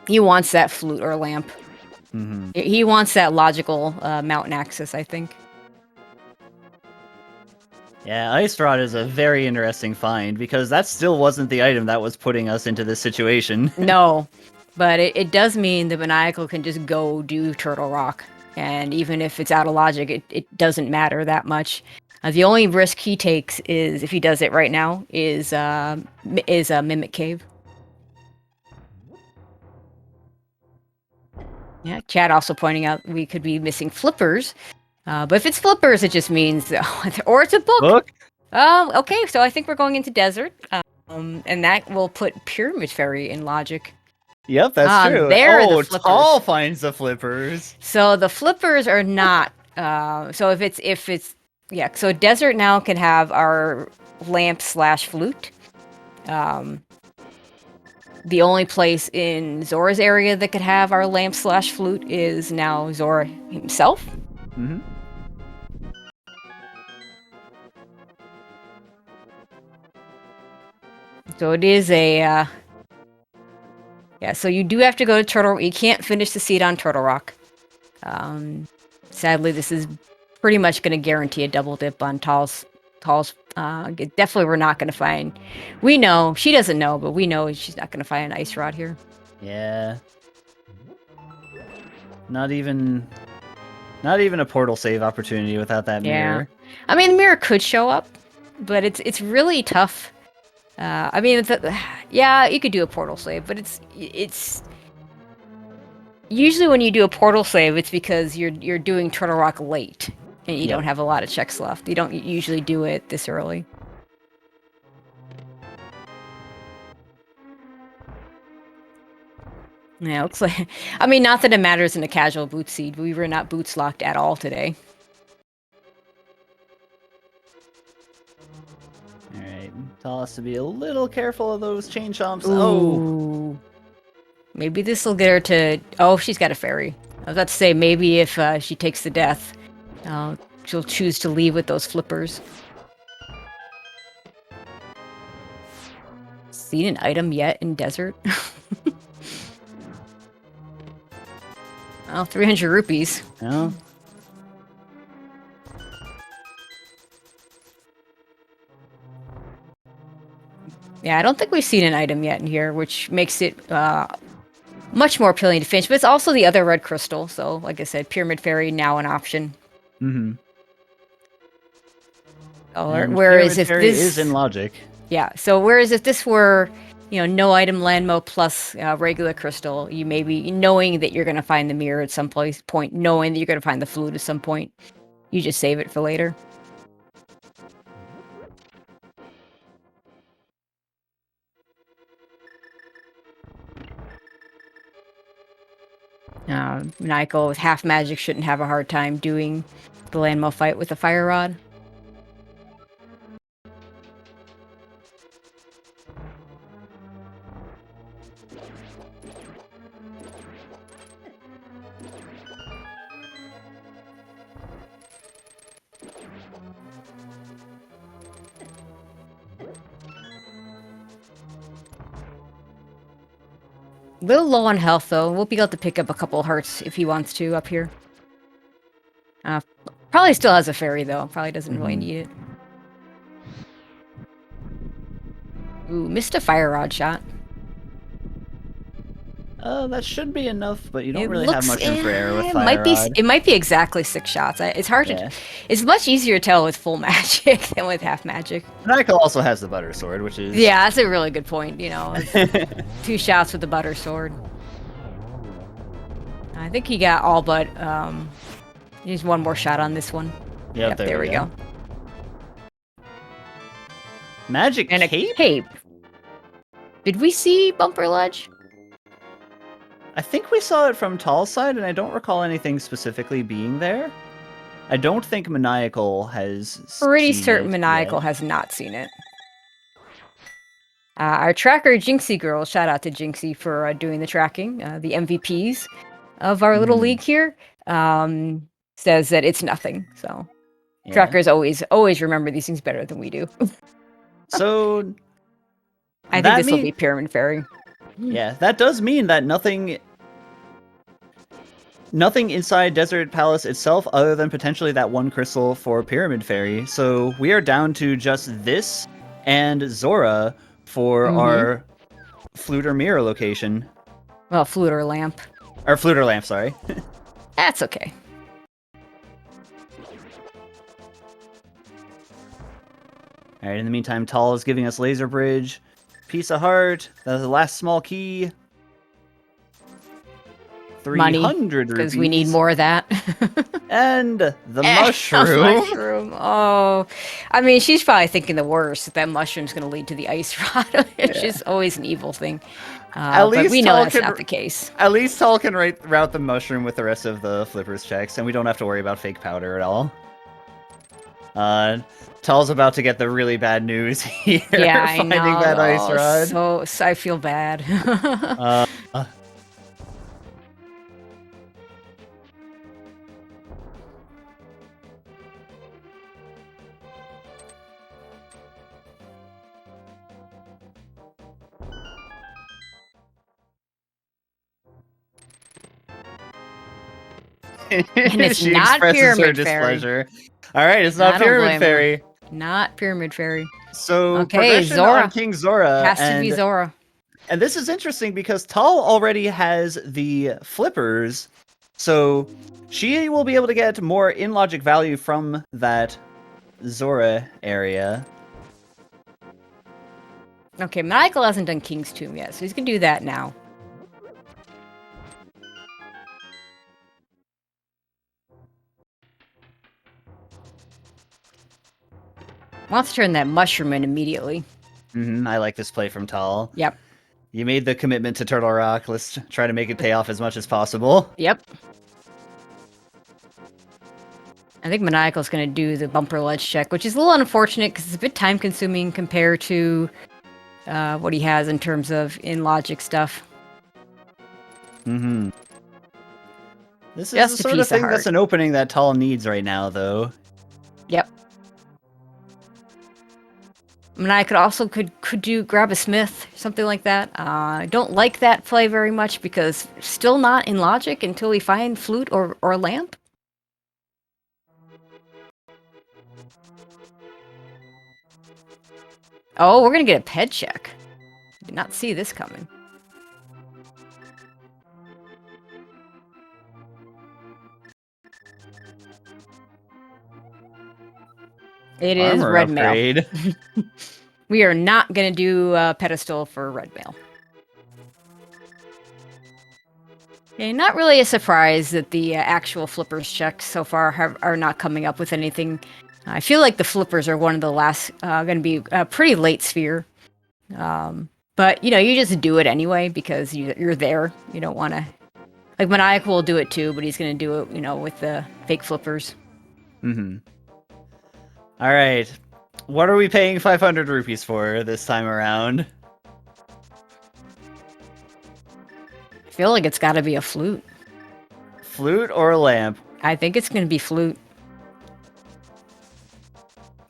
He wants that flute or lamp. He wants that logical mountain access, I think. Yeah, Ice Rod is a very interesting find, because that still wasn't the item that was putting us into this situation. No, but it does mean the Maniacal can just go do Turtle Rock. And even if it's out of logic, it doesn't matter that much. The only risk he takes is, if he does it right now, is a Mimic Cave. Yeah, Chad also pointing out we could be missing flippers. But if it's flippers, it just means... or it's a book! Okay, so I think we're going into Desert. And that will put Pyramid Fairy in logic. Yep, that's true. The Tall finds the flippers. So the flippers are not... so if it's... Yeah, so Desert now can have our lamp/flute. The only place in Zora's area that could have our lamp/flute is now Zora himself. So it is a... yeah, so you do have to go to Turtle Rock. You can't finish the seed on Turtle Rock. Sadly, this is pretty much going to guarantee a double dip on Tall's... definitely we're not going to find... We know. She doesn't know, but we know she's not going to find an ice rod here. Yeah. Not even a portal save opportunity without that mirror. I mean, the mirror could show up, but it's really tough. I mean, yeah, you could do a portal save, but it's usually when you do a portal save, it's because you're doing Turtle Rock late, and you don't have a lot of checks left. You don't usually do it this early. Yeah, looks like... I mean, not that it matters in a casual boot seed. We were not boots locked at all today. Tall has to be a little careful of those chain chomps. Ooh. Oh, Maybe this will get her to... Oh, she's got a fairy. I was about to say, maybe if she takes the death, she'll choose to leave with those flippers. Seen an item yet in desert? Oh, 300 rupees. no. Yeah, I don't think we've seen an item yet in here, which makes it much more appealing to finish. But it's also the other red crystal, so like I said, Pyramid Fairy now an option. Mm-hmm. Whereas if Fairy this is in logic. Yeah, so whereas if this were, no item landmo plus regular crystal, you may be knowing that you're going to find the mirror at some point, knowing that you're going to find the flute at some point, you just save it for later. Maniacal with half magic shouldn't have a hard time doing the landmo fight with a fire rod. Little low on health, though. We'll be able to pick up a couple hearts if he wants to up here. Probably still has a fairy, though. Probably doesn't really need it. Ooh, missed a fire rod shot. That should be enough, but you don't really have much room for error with it fire might be. rod. It might be exactly 6 shots. It's hard to. It's much easier to tell with full magic than with half magic. Maniacal also has the butter sword, which is... Yeah, that's a really good point. 2 shots with the butter sword. I think he got all but. He's one more shot on this one. Yep, there we go. Magic and cape? A cape. Did we see Bumper Ledge? I think we saw it from Tall's side, and I don't recall anything specifically being there. I don't think Maniacal has Pretty seen certain it Maniacal yet. has not seen it. Our tracker, Jinxie Girl, shout out to Jinxie for doing the tracking, the MVPs of our little league here, says that it's nothing. So trackers always remember these things better than we do. So I think this will be Pyramid Fairy. Yeah, that does mean that nothing inside Desert Palace itself other than potentially that one crystal for Pyramid Fairy. So we are down to just this and Zora for our flute or mirror location. Well, flute or lamp. Or flute or lamp, sorry. That's okay. Alright, in the meantime, Tall is giving us Laser Bridge. Piece of heart. That's the last small key. 300 because we need more of that. And the mushroom. Mushroom. Oh, I mean, she's probably thinking the worst. That mushroom's going to lead to the ice rod, which is always an evil thing. At least but we know Tall that's not the case. At least Tall can route the mushroom with the rest of the flippers checks, and we don't have to worry about fake powder at all. Tall's about to get the really bad news here. Yeah, I finding know. that ice rod. So I feel bad. And it's she not expresses Pyramid her Fairy. displeasure. All right, it's not I don't Pyramid blame Fairy. Not Pyramid Fairy. So Okay, progression Zora. on King Zora Has to be Zora. And this is interesting because Tall already has the flippers, so she will be able to get more in-logic value from that Zora area. Okay, Michael hasn't done King's Tomb yet, so he's gonna do that now. Wants to turn that mushroom in immediately. I like this play from Tall. Yep. You made the commitment to Turtle Rock. Let's try to make it pay off as much as possible. Yep. I think Maniacal's going to do the bumper ledge check, which is a little unfortunate because it's a bit time consuming compared to what he has in terms of in logic stuff. Mm-hmm. This is Just the a sort of piece of thing that's heart. an opening that Tall needs right now, though. Yep. I mean, I could also grab a smith, something like that. I don't like that play very much because still not in logic until we find flute or lamp. Oh, we're gonna get a ped check. Did not see this coming. It is Armor red mail. upgrade. We are not gonna do a pedestal for red mail. Okay, not really a surprise that the actual flippers checks so far are not coming up with anything. I feel like the flippers are one of the last, going to be a pretty late sphere. But, you know, you just do it anyway because you're there. You don't want to... Like, Maniacal will do it too, but he's going to do it, you know, with the fake flippers. Mm-hmm. All right. What are we paying 500 rupees for this time around? I feel like it's got to be a flute. Flute or lamp? I think it's going to be flute.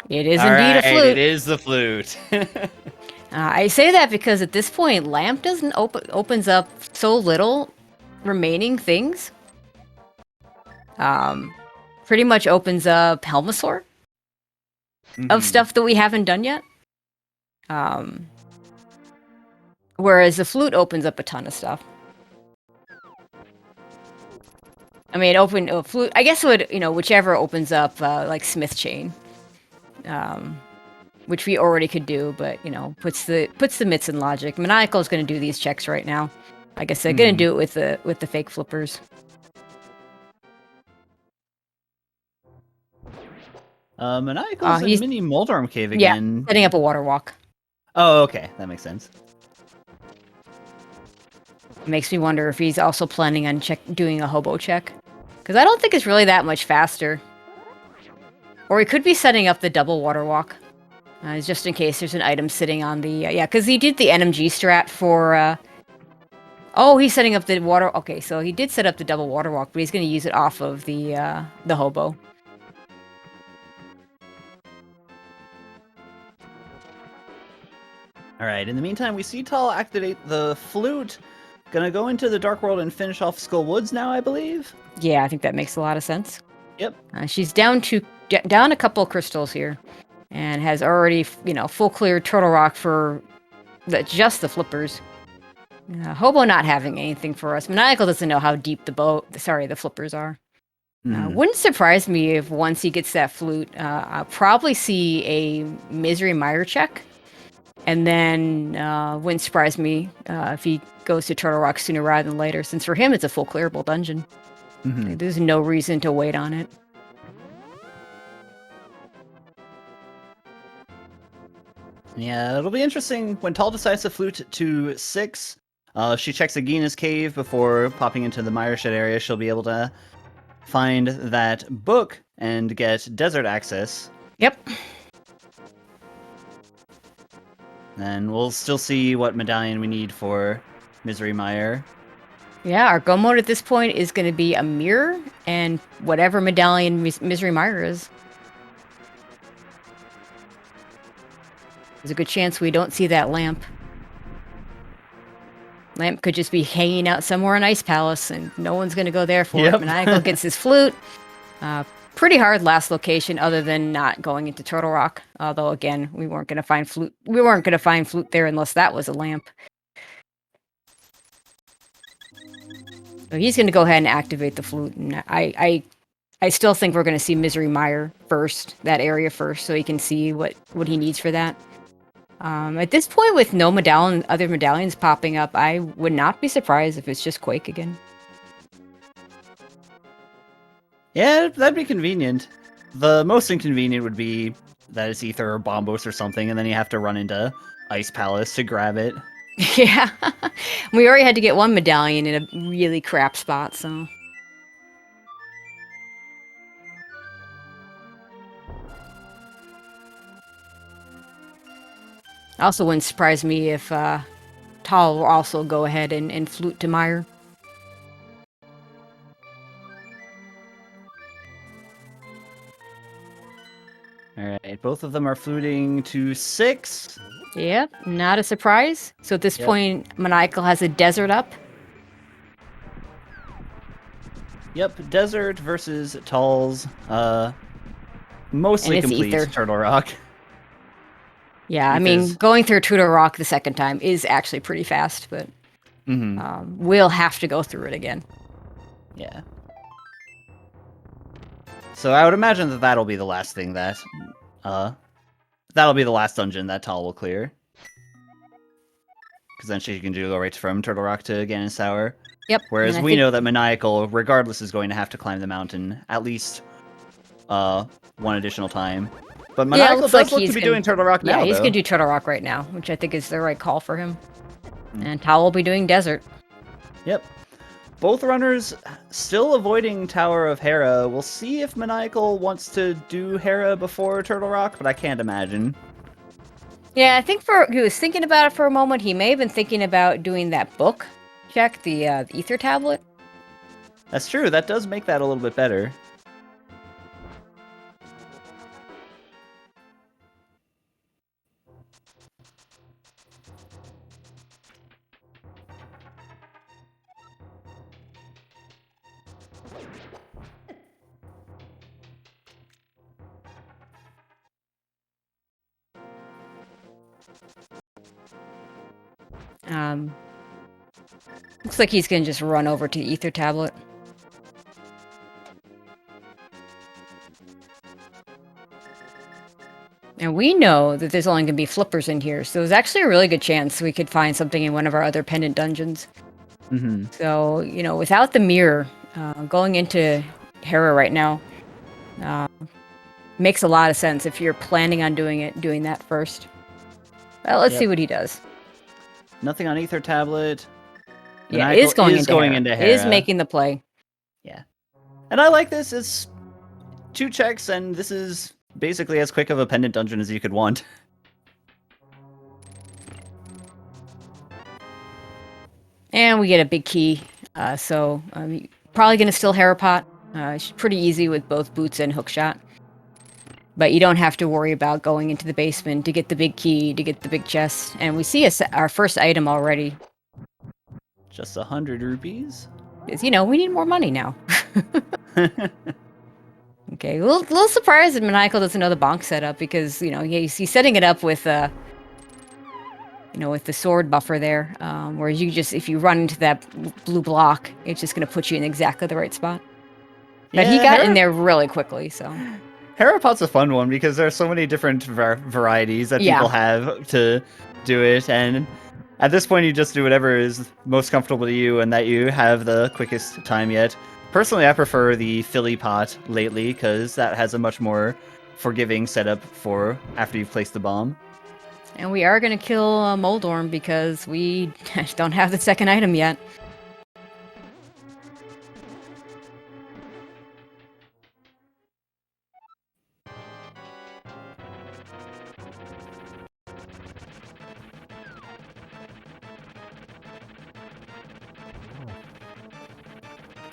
It is All indeed right, a flute. it is the flute. I say that because at this point, lamp doesn't opens up so little remaining things. Pretty much opens up Helmasaur of stuff that we haven't done yet. Whereas the flute opens up a ton of stuff. I mean, flute. I guess it would, you know, whichever opens up like Smith Chain, which we already could do, but you know, puts the mitts in logic. Maniacal is going to do these checks right now. Like I said, going to do it with the fake flippers. Maniacal's in Mini Moldorm Cave again. Yeah, setting up a water walk. Oh, okay, that makes sense. It makes me wonder if he's also planning on doing a hobo check. Because I don't think it's really that much faster. Or he could be setting up the double water walk. Just in case there's an item sitting on the... yeah, because he did the NMG strat for... oh, he's setting up the water... Okay, so he did set up the double water walk, but he's going to use it off of the hobo. Alright, in the meantime, we see Tal activate the flute. Gonna go into the Dark World and finish off Skull Woods now, I believe? Yeah, I think that makes a lot of sense. Yep. She's down a couple of crystals here. And has already, you know, full clear Turtle Rock for just the flippers. Hobo not having anything for us. Maniacal doesn't know how deep the flippers are. Wouldn't surprise me if once he gets that flute, I'll probably see a Misery Mire check. And then wouldn't surprise me if he goes to Turtle Rock sooner rather than later, since for him it's a full clearable dungeon. Like, there's no reason to wait on it. Yeah, it'll be interesting when Tal decides to flute to 6. She checks Agina's cave before popping into the Mire Shed area. She'll be able to find that book and get desert access. Yep. And we'll still see what medallion we need for Misery Mire. Yeah, our go mode at this point is going to be a mirror and whatever medallion Misery Mire is. There's a good chance we don't see that lamp. Lamp could just be hanging out somewhere in Ice Palace, and no one's going to go there for it. Maniacal gets his flute. Pretty hard last location, other than not going into Turtle Rock. Although again, we weren't going to find flute. We weren't going to find flute there unless that was a lamp. So he's going to go ahead and activate the flute, and I still think we're going to see Misery Mire first, that area first, so he can see what he needs for that. At this point, with no other medallions popping up, I would not be surprised if it's just Quake again. Yeah, that'd be convenient. The most inconvenient would be that it's Ether or Bombos or something, and then you have to run into Ice Palace to grab it. Yeah. We already had to get one medallion in a really crap spot, so... Also, wouldn't surprise me if Tal will also go ahead and flute to Mire. All right, both of them are fluting to 6. Yep, not a surprise. So at this point, Maniacal has a desert up. Yep, Desert versus Tal's mostly complete Ether. Turtle Rock. Yeah, I mean, going through Turtle Rock the second time is actually pretty fast, but we'll have to go through it again. Yeah. So I would imagine that that'll be the last thing that, that'll be the last dungeon that Tal will clear. Because then she can go right from Turtle Rock to Ganon Tower. Yep. Whereas we know that Maniacal, regardless, is going to have to climb the mountain at least one additional time. But Maniacal does look to be doing Turtle Rock now, Yeah, he's though. going to do Turtle Rock right now, which I think is the right call for him. And Tal will be doing Desert. Yep. Both runners still avoiding Tower of Hera. We'll see if Maniacal wants to do Hera before Turtle Rock, but I can't imagine. Yeah, I think he was thinking about it for a moment. He may have been thinking about doing that book check, the Ether tablet. That's true. That does make that a little bit better. Looks like he's going to just run over to the Ether tablet. And we know that there's only going to be flippers in here, so there's actually a really good chance we could find something in one of our other pendant dungeons. So, you know, without the mirror, going into Hera right now makes a lot of sense if you're planning on doing that first. Well, let's see what he does. Nothing on Ether tablet. Yeah, it is going into Hera. It is making the play. Yeah. And I like this. It's 2 checks, and this is basically as quick of a pendant dungeon as you could want. And we get a big key. So probably going to still Hera pot. It's pretty easy with both boots and hookshot. But you don't have to worry about going into the basement to get the big key, to get the big chest. And we see our first item already. Just 100 rupees? Because, you know, we need more money now. Okay, a little surprised that Maniacal doesn't know the bonk setup because, you know, he's setting it up with, you know, with the sword buffer there. Whereas if you run into that blue block, it's just going to put you in exactly the right spot. But he got in there really quickly, so... Hera pot's a fun one because there are so many different varieties that people have to do it, and at this point you just do whatever is most comfortable to you and that you have the quickest time yet. Personally, I prefer the Philly pot lately because that has a much more forgiving setup for after you've placed the bomb. And we are going to kill Moldorm because we don't have the second item yet.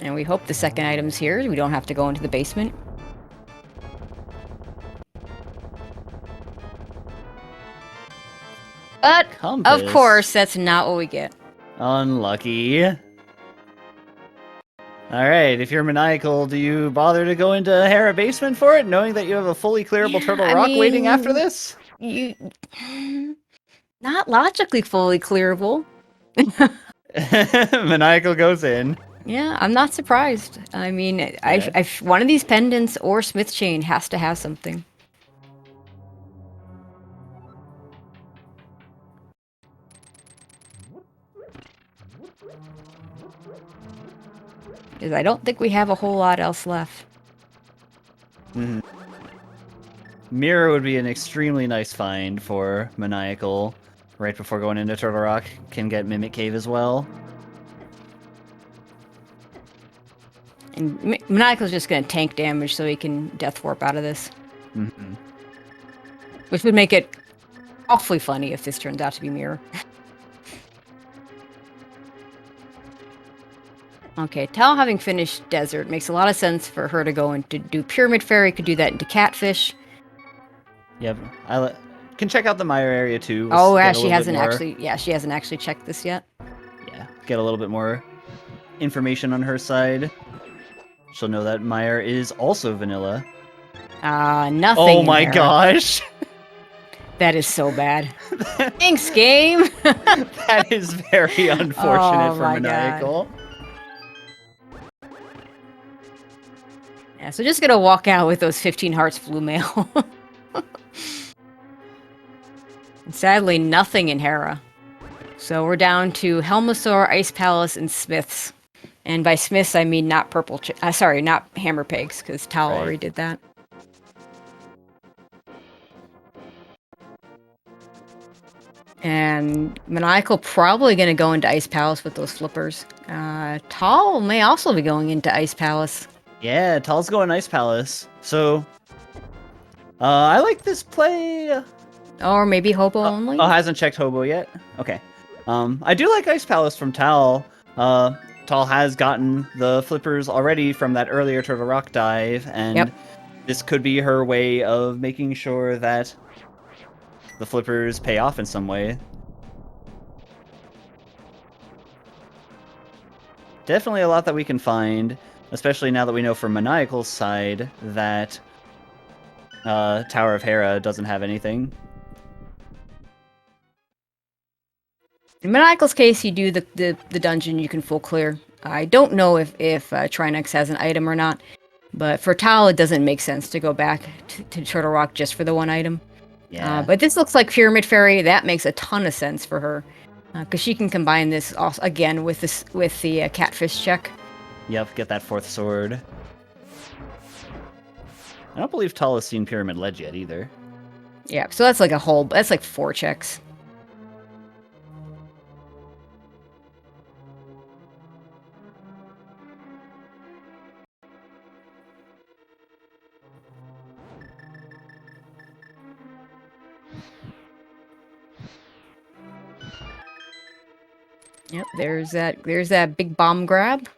And we hope the second item's here. We don't have to go into the basement. But, of course, that's not what we get. Unlucky. Alright, if you're Maniacal, do you bother to go into Hera basement for it, knowing that you have a fully clearable Turtle Rock waiting after this? Not logically fully clearable. Maniacal goes in. Yeah, I'm not surprised. I mean, one of these pendants or Smith chain has to have something. Because I don't think we have a whole lot else left. Mirror would be an extremely nice find for Maniacal. Right before going into Turtle Rock, can get Mimic Cave as well. And Maniacal's just going to tank damage so he can Death Warp out of this. Which would make it awfully funny if this turns out to be mirror. Okay, Tal having finished desert makes a lot of sense for her to go into do pyramid fairy. Could do that into catfish. Yep. Can check out the Mire area too. Oh yeah, Get a she little bit hasn't more- actually. Yeah, she hasn't actually checked this yet. Yeah, get a little bit more information on her side. She'll know that Mire is also vanilla. Nothing. Oh in my there. gosh! That is so bad. Thanks, game. That is very unfortunate Oh for my Maniacal. Yeah, so just gonna walk out with those 15 hearts blue mail. And sadly, nothing in Hera. So we're down to Helmasaur, Ice Palace, and Smiths. And by Smiths, I mean not purple. Sorry, not hammer pegs, because Tal Right. already did that. And Maniacal probably going to go into Ice Palace with those flippers. Tal may also be going into Ice Palace. Yeah, Tal's going Ice Palace. So, I like this play. Or maybe Hobo only? Oh, hasn't checked Hobo yet? Okay. I do like Ice Palace from Tal. Tal has gotten the flippers already from that earlier Turtle Rock dive, and this could be her way of making sure that the flippers pay off in some way. Definitely a lot that we can find, especially now that we know from Maniacal's side that Tower of Hera doesn't have anything. In Maniacal's case, you do the dungeon, you can full clear. I don't know if Trinex has an item or not, but for Tal, it doesn't make sense to go back to Turtle Rock just for the one item. Yeah. But this looks like Pyramid Fairy. That makes a ton of sense for her, because she can combine this also, again with the catfish check. Yep, get that fourth sword. I don't believe Tal has seen Pyramid Ledge yet either. Yeah, so that's like 4 checks. Yep, there's that big bomb grab.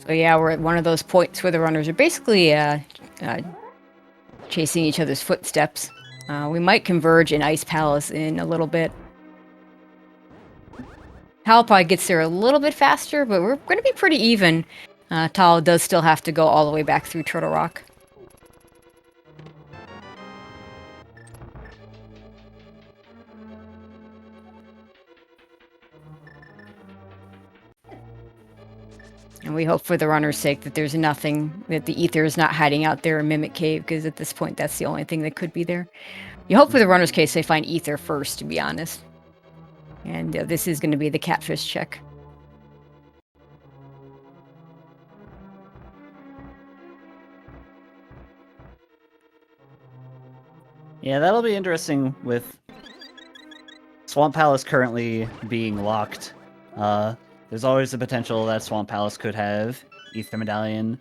So yeah, we're at one of those points where the runners are basically chasing each other's footsteps. We might converge in Ice Palace in a little bit. Tal probably gets there a little bit faster, but we're going to be pretty even. Tal does still have to go all the way back through Turtle Rock. And we hope for the runner's sake that there's nothing, that the ether is not hiding out there in Mimic Cave, because at this point that's the only thing that could be there. You hope for the runner's case they find ether first, to be honest. And this is going to be the catfish check. Yeah, that'll be interesting with Swamp Palace currently being locked. There's always the potential that Swamp Palace could have Ether Medallion.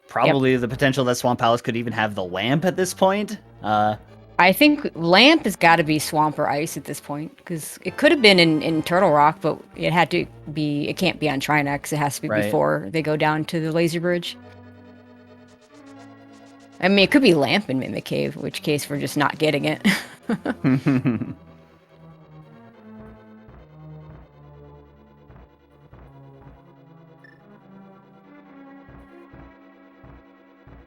Probably the potential that Swamp Palace could even have the lamp at this point. I think lamp has got to be swamp or ice at this point, because it could have been in Turtle Rock, but it had to be. It can't be on Trinex. It has to be before they go down to the laser bridge. I mean, it could be lamp in Mimic Cave, in which case we're just not getting it.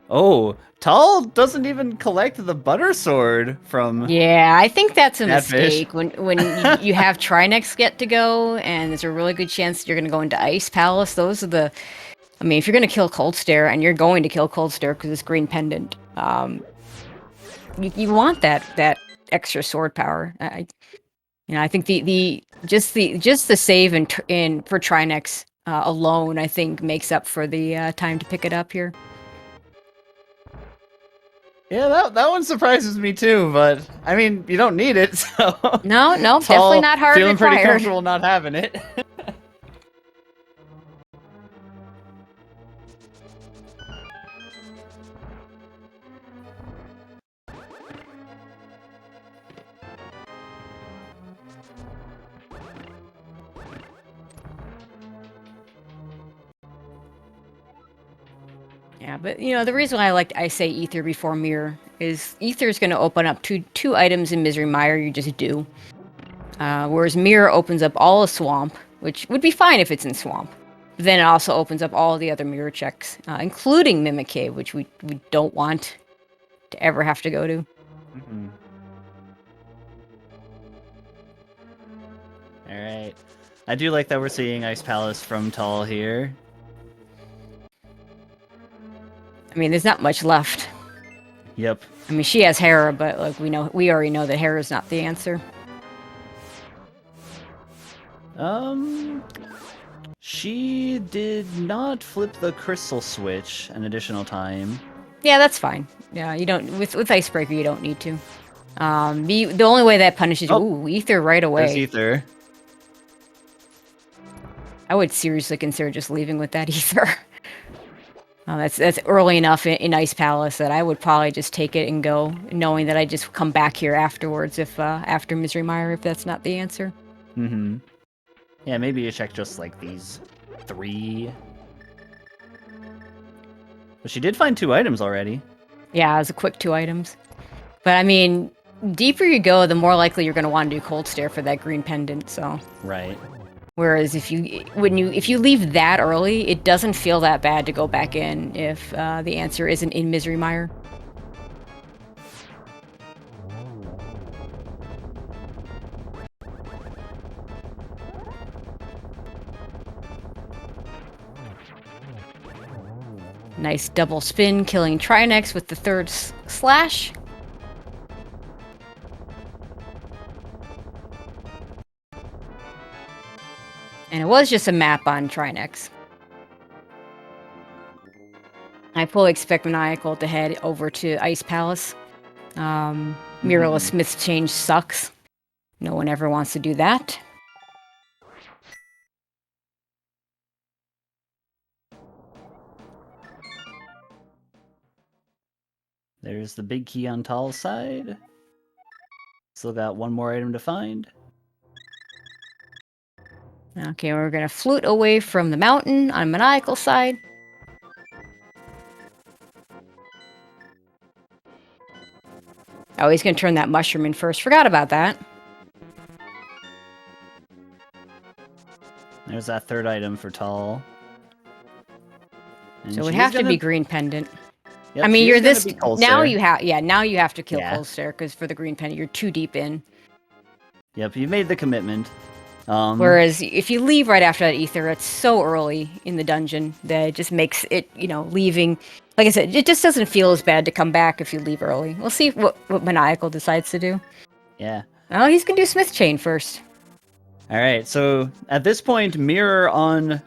Oh, Tal doesn't even collect the butter sword from. Yeah, I think that's a Catfish. mistake. When you have Trinex get to go, and there's a really good chance that you're going to go into Ice Palace. Those are the. I mean, if you're going to kill Cold Stare, and you're going to kill Cold Stare because it's green pendant, you want that extra sword power. You know, I think just the save in for Trinex alone, I think makes up for the time to pick it up here. Yeah, that one surprises me too, but I mean, you don't need it, so... No, Tall, definitely not hard feeling pretty required. comfortable not having it. Yeah, but you know, the reason why I say Ether before Mirror is Ether is going to open up two items in Misery Mire, you just do. Whereas Mirror opens up all a Swamp, which would be fine if it's in Swamp. But then it also opens up all the other Mirror checks, including Mimic Cave, which we don't want to ever have to go to. Mm-hmm. Alright. I do like that we're seeing Ice Palace from Tall here. I mean, there's not much left. Yep. I mean, she has Hera, but like we already know that Hera's not the answer. She did not flip the crystal switch an additional time. Yeah, that's fine. Yeah, you don't with Icebreaker you don't need to. The only way that punishes you, ooh, Ether right away. There's Ether. I would seriously consider just leaving with that Ether. That's early enough in Ice Palace that I would probably just take it and go, knowing that I just come back here afterwards if after Misery Mire if that's not the answer. Mm-hmm. Yeah, maybe you check just like these 3. But she did find 2 items already. Yeah, it was a quick 2 items. But I mean, deeper you go, the more likely you're going to want to do Cold Stare for that green pendant. So right. Whereas if you leave that early, it doesn't feel that bad to go back in if the answer isn't in Misery Mire. Nice double spin, killing Trinex with the 3rd slash. And it was just a map on Trinex. I fully expect Maniacal to head over to Ice Palace. Mirrorless Smith's change sucks. No one ever wants to do that. There's the big key on Tall's side. Still got 1 more item to find. Okay, we're gonna flute away from the mountain on Maniacal side. Oh, he's gonna turn that mushroom in first. Forgot about that. There's that 3rd item for Tall. And So it would have to be green pendant. Yep, I mean, you're this now. Stare. You have now you have to kill Cold Stare because for the green pendant you're too deep in. Yep, you made the commitment. Whereas if you leave right after that Ether, it's so early in the dungeon that it just makes it, you know, leaving. Like I said, it just doesn't feel as bad to come back if you leave early. We'll see what Maniacal decides to do. Yeah. Oh, he's gonna do Smith Chain first. All right, so at this point, Mirror on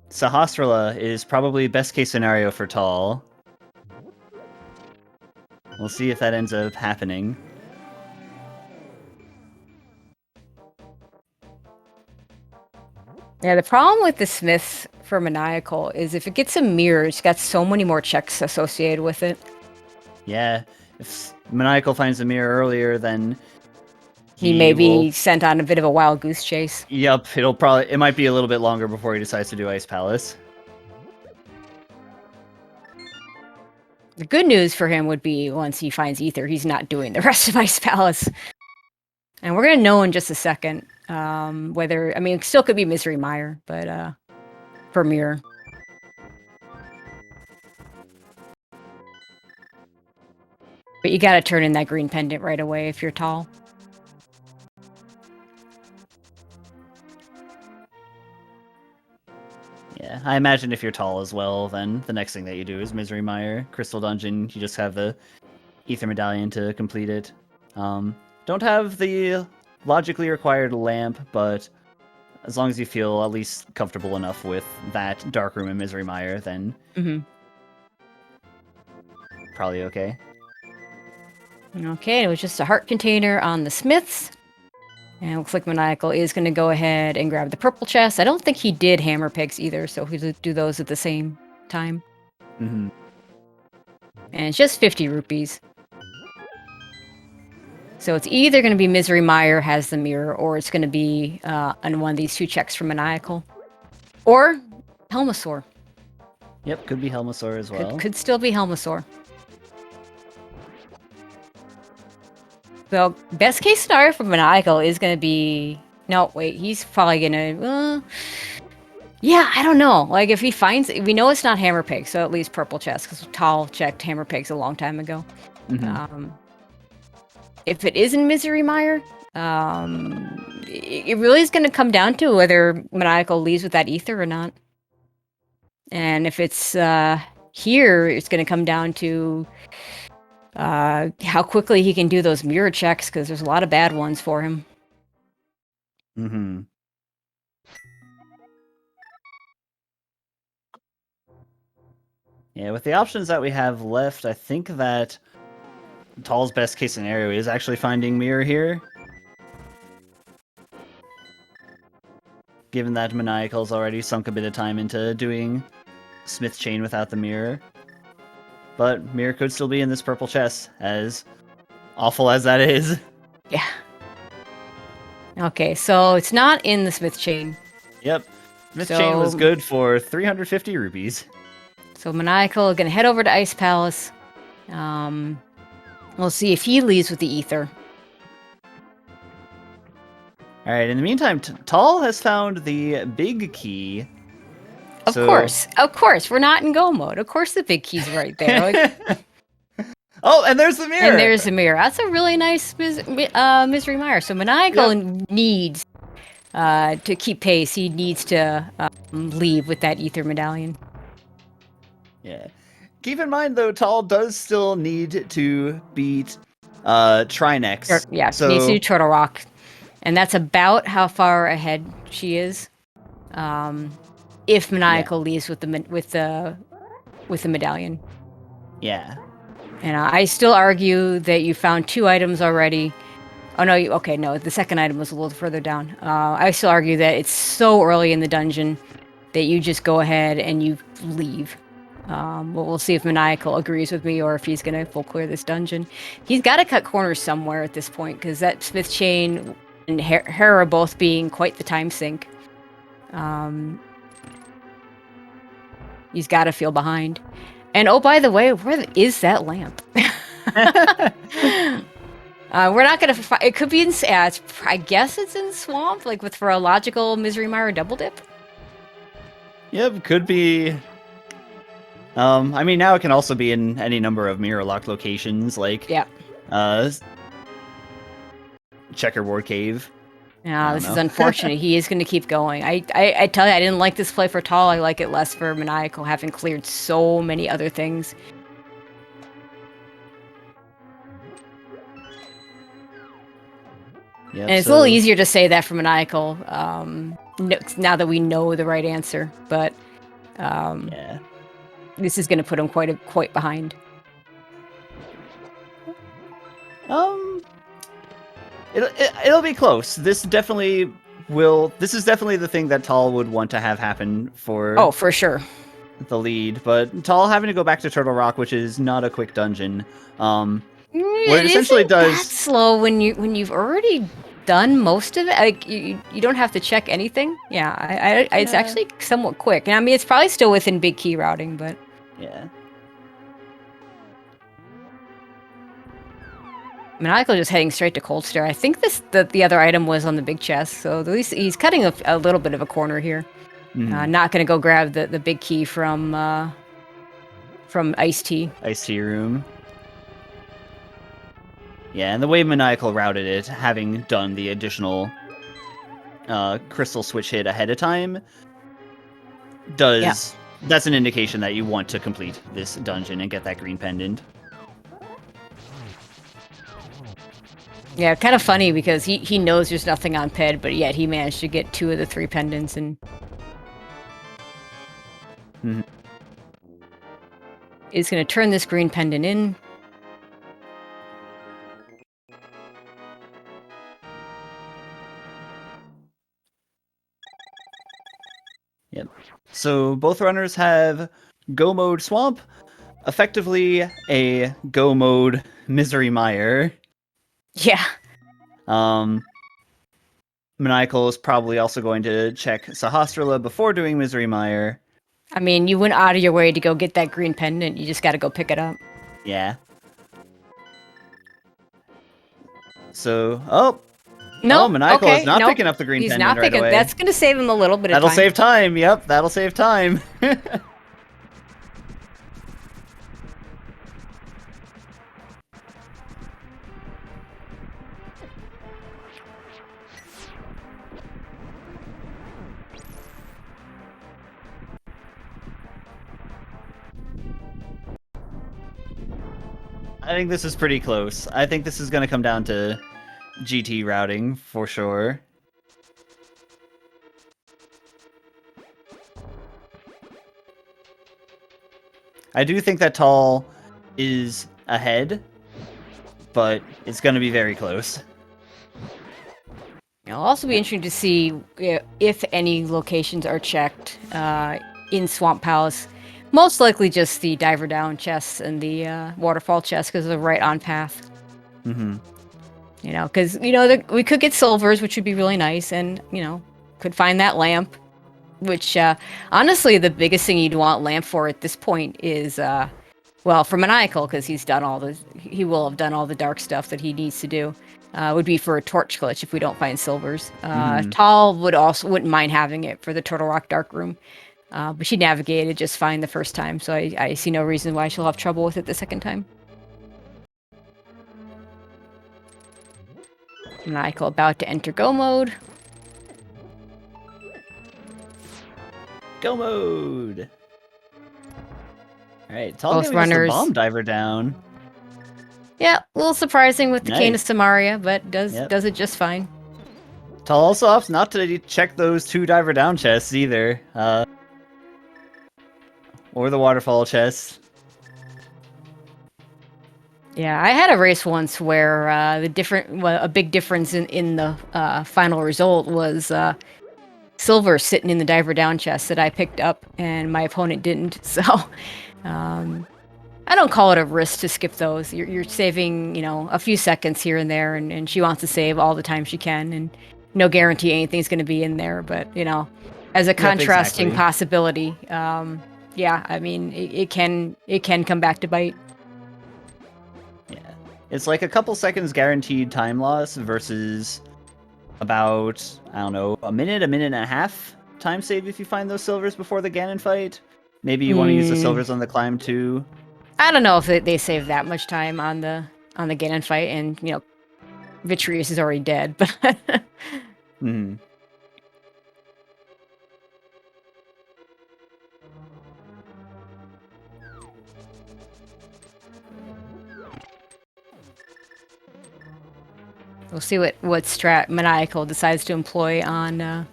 Sahasrara is probably best case scenario for Tall. We'll see if that ends up happening. Yeah, the problem with the Smiths for Maniacal is if it gets a mirror, it's got so many more checks associated with it. Yeah, if Maniacal finds the mirror earlier, then he may be sent on a bit of a wild goose chase. Yep, it might be a little bit longer before he decides to do Ice Palace. The good news for him would be once he finds Ether, he's not doing the rest of Ice Palace. And we're going to know in just a second whether... I mean, it still could be Misery Mire, but for Mirror. But you got to turn in that green pendant right away if you're Tall. Yeah, I imagine if you're Tall as well, then the next thing that you do is Misery Mire, Crystal Dungeon. You just have the Ether Medallion to complete it. Don't have the logically required lamp, but as long as you feel at least comfortable enough with that dark room in Misery Mire, then probably okay. Okay, it was just a heart container on the smiths. And it looks like Maniacal is going to go ahead and grab the purple chest. I don't think he did hammer picks either, so he'll do those at the same time. Mm-hmm. And it's just 50 rupees. So it's either going to be Misery Mire has the mirror, or it's going to be on one of these 2 checks from Maniacal. Or Helmasaur. Yep, could be Helmasaur as well. Could still be Helmasaur. So, best case scenario for Maniacal is going to be... No, wait, he's probably going to... yeah, I don't know. Like, if he finds... We know it's not Hammer Pig, so at least Purple Chest, because Tal checked Hammer Pigs a long time ago. If it is in Misery Mire, it really is going to come down to whether Maniacal leaves with that ether or not. And if it's here, it's going to come down to... how quickly he can do those mirror checks, because there's a lot of bad ones for him. Yeah, with the options that we have left, I think that Tal's best case scenario is actually finding mirror here. Given that Maniacal's already sunk a bit of time into doing Smith Chain without the mirror. But mirror could still be in this purple chest, as awful as that is. Yeah. Okay, so it's not in the Smith Chain. Yep. Smith Chain was good for 350 rupees. So Maniacal is going to head over to Ice Palace. We'll see if he leaves with the ether. Alright, in the meantime, Tal has found the big key. Of course. We're not in go mode. Of course the big key's right there. Like... Oh, and there's the mirror! And there's the mirror. That's a really nice Misery Mire. So Maniacal needs to keep pace. He needs to leave with that ether medallion. Yeah. Keep in mind, though, Tal does still need to beat Trinex. Yeah, so... needs to do Turtle Rock. And that's about how far ahead she is. If Maniacal leaves with the medallion. Yeah. And I still argue that you found 2 items already. Oh, no, no, the second item was a little further down. I still argue that it's so early in the dungeon that you just go ahead and you leave. We'll see if Maniacal agrees with me or if he's going to full clear this dungeon. He's got to cut corners somewhere at this point, because that Smith Chain and Hera both being quite the time sink. He's got to feel behind. And oh, by the way, where is that lamp? We're not going to... It could be in... I guess it's in Swamp, like for a logical Misery Mire double dip? Yep, could be... I mean, now it can also be in any number of mirror locked locations, like... Yeah. Checkerboard Cave. Yeah, this is unfortunate. He is going to keep going. I tell you, I didn't like this play for Tal. I like it less for Maniacal, having cleared so many other things. Yep, and it's a little easier to say that for Maniacal, now that we know the right answer. But yeah, this is going to put him quite behind. It'll be close. This definitely will. This is definitely the thing that Tal would want to have happen for. Oh, for sure. The lead, but Tal having to go back to Turtle Rock, which is not a quick dungeon. What it essentially does. That slow when you've already done most of it. Like you don't have to check anything. Yeah, it's actually somewhat quick. And I mean, it's probably still within big key routing, but yeah. Maniacal just heading straight to Cold Stare. I think the other item was on the big chest, so at least he's cutting a little bit of a corner here. Not going to go grab the big key from Ice Tea. Ice Tea Room. Yeah, and the way Maniacal routed it, having done the additional crystal switch hit ahead of time, that's an indication that you want to complete this dungeon and get that green pendant. Yeah, kind of funny because he knows there's nothing on Ped, but yet he managed to get 2 of the 3 pendants and is going to turn this green pendant in. Yep. So both runners have Go Mode Swamp, effectively a Go Mode Misery Mire. Yeah. Maniacal is probably also going to check Sahasrara before doing Misery Mire. I mean, you went out of your way to go get that green pendant. You just got to go pick it up. Yeah. So, oh, Maniacal is not picking up the green pendant right away. That's going to save him a little bit of time. That'll save time. Yep, that'll save time. I think this is pretty close. I think this is going to come down to GT routing for sure. I do think that Tall is ahead, but it's going to be very close. It'll also be interesting to see if any locations are checked in Swamp Palace. Most likely just the diver down chests and the waterfall chests because they're right on path. Mm-hmm. You know, because, you know, we could get silvers, which would be really nice, and, you know, could find that lamp, which, honestly, the biggest thing you'd want lamp for at this point is, well, for Maniacal, because he will have done all the dark stuff that he needs to do, would be for a torch glitch if we don't find silvers. Tall wouldn't mind having it for the Turtle Rock Dark Room. But she navigated just fine the first time, so I see no reason why she'll have trouble with it the second time. Maniacal about to enter Go Mode. Go Mode! Alright, Tall Both giving runners. us the bomb diver down. Yeah, a little surprising with the Cane of Nice. Samaria, but does it just fine. Tall also opts not to check those 2 diver down chests either. Or the waterfall chests. Yeah, I had a race once where a big difference in the final result was silver sitting in the diver down chest that I picked up and my opponent didn't. So I don't call it a risk to skip those. You're saving, you know, a few seconds here and there, and she wants to save all the time she can, and no guarantee anything's going to be in there. But, you know, as a contrasting possibility, yeah, I mean, it can come back to bite. Yeah, it's like a couple seconds guaranteed time loss versus about, I don't know, a minute and a half time save if you find those silvers before the Ganon fight. Maybe you want to use the silvers on the climb too. I don't know if they save that much time on the Ganon fight, and, you know, Vitreous is already dead, but Mm-hmm. we'll see what strat Maniacal decides to employ on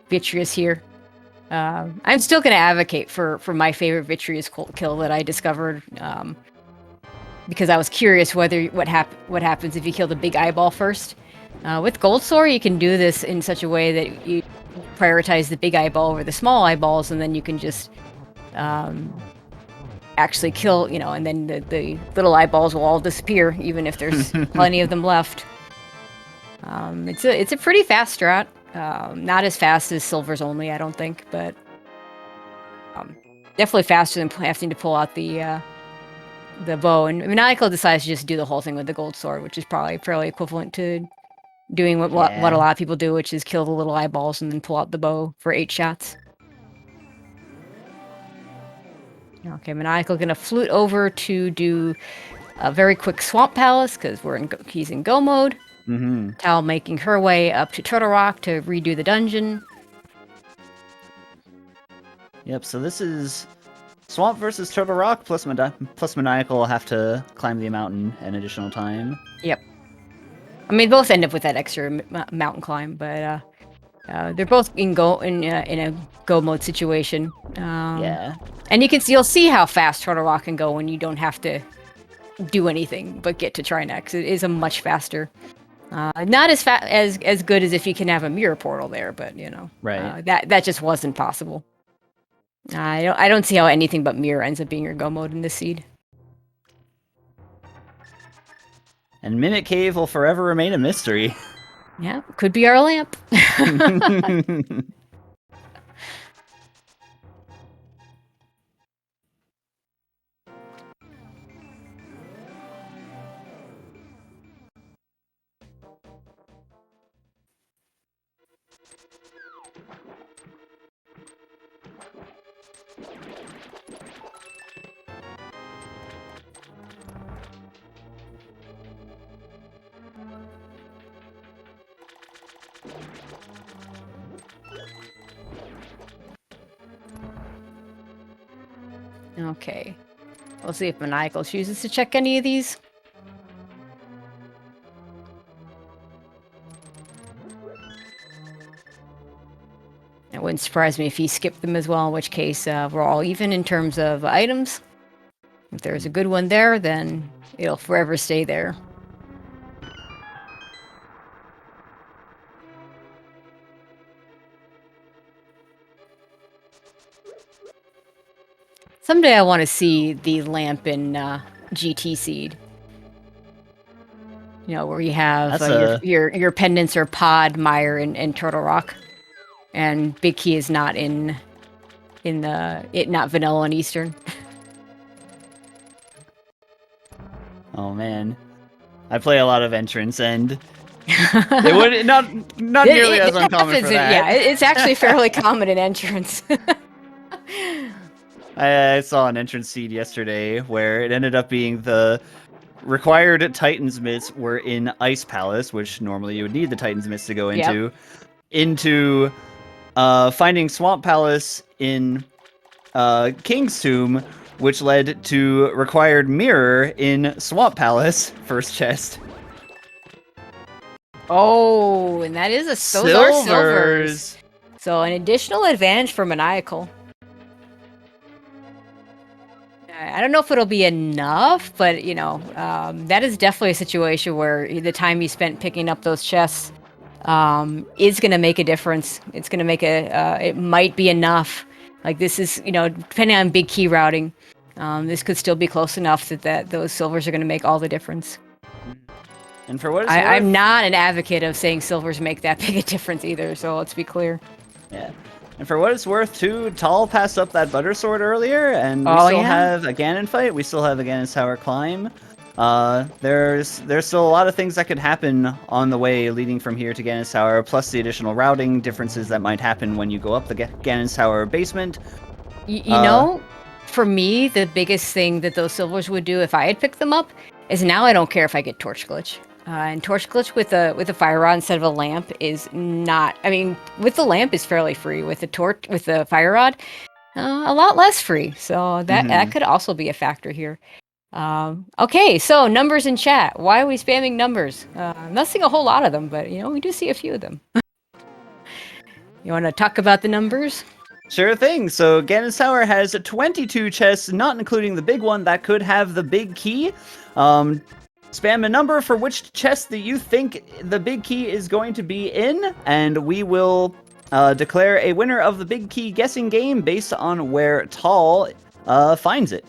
Vitreous here. I'm still going to advocate for my favorite Vitreous kill that I discovered, because I was curious what happens if you kill the big eyeball first. With Gold Sword, you can do this in such a way that you prioritize the big eyeball over the small eyeballs, and then you can just actually kill, you know, and then the little eyeballs will all disappear, even if there's plenty of them left. It's a pretty fast strat. Not as fast as Silver's only, I don't think, but definitely faster than having to pull out the bow. And Maniacal decides to just do the whole thing with the Gold Sword, which is probably fairly equivalent to doing what a lot of people do, which is kill the little eyeballs and then pull out the bow for 8 shots. Okay, Maniacal gonna flute over to do a very quick Swamp Palace because he's in Go mode. Mm-hmm. Tal making her way up to Turtle Rock to redo the dungeon. Yep, so this is Swamp versus Turtle Rock, plus Maniacal will have to climb the mountain an additional time. Yep. I mean, both end up with that extra mountain climb, but they're both in a go mode situation. Yeah. And you'll see how fast Turtle Rock can go when you don't have to do anything but get to Trinex. It is a much faster. Not as good as if you can have a mirror portal there, but Right. that just wasn't possible. I don't see how anything but mirror ends up being your go mode in this seed. And Mimic Cave will forever remain a mystery. Yeah, could be our lamp. Okay. We'll see if Maniacal chooses to check any of these. It wouldn't surprise me if he skipped them as well, in which case we're all even in terms of items. If there's a good one there, then it'll forever stay there. Someday I want to see the lamp in GT Seed. Where you have your pendants are Pod, Mire, and Turtle Rock. And Big Key is not not Vanilla and Eastern. Oh man, I play a lot of entrance, and it would not nearly as uncommon for that. Yeah, it's actually fairly common in entrance. I saw an entrance seed yesterday where it ended up being the required Titan's Mitts were in Ice Palace, which normally you would need the Titan's Mitts to go into, into finding Swamp Palace in King's Tomb, which led to required Mirror in Swamp Palace, first chest. Oh, and that is those are silvers. So an additional advantage for Maniacal. I don't know if it'll be enough, but that is definitely a situation where the time you spent picking up those chests is going to make a difference. It's going to make it might be enough. Like this is, depending on big key routing, this could still be close enough that those silvers are going to make all the difference. And for what it's I'm not an advocate of saying silvers make that big a difference either, so let's be clear. Yeah. And for what it's worth, too, Tal passed up that Butter Sword earlier, and we still have a Ganon fight. We still have a Ganon's Tower climb. There's still a lot of things that could happen on the way leading from here to Ganon's Tower, plus the additional routing differences that might happen when you go up the Ganon's Tower basement. For me, the biggest thing that those silvers would do if I had picked them up is now I don't care if I get Torch Glitch. And Torch Glitch with a Fire Rod instead of a lamp is not. I mean, with the lamp is fairly free. With the Fire Rod, a lot less free. So that could also be a factor here. Okay, so numbers in chat. Why are we spamming numbers? I'm not seeing a whole lot of them, but we do see a few of them. You want to talk about the numbers? Sure thing. So Ganon's Tower has 22 chests, not including the big one that could have the big key. Spam a number for which chest that you think the big key is going to be in, and we will declare a winner of the big key guessing game based on where Tal finds it.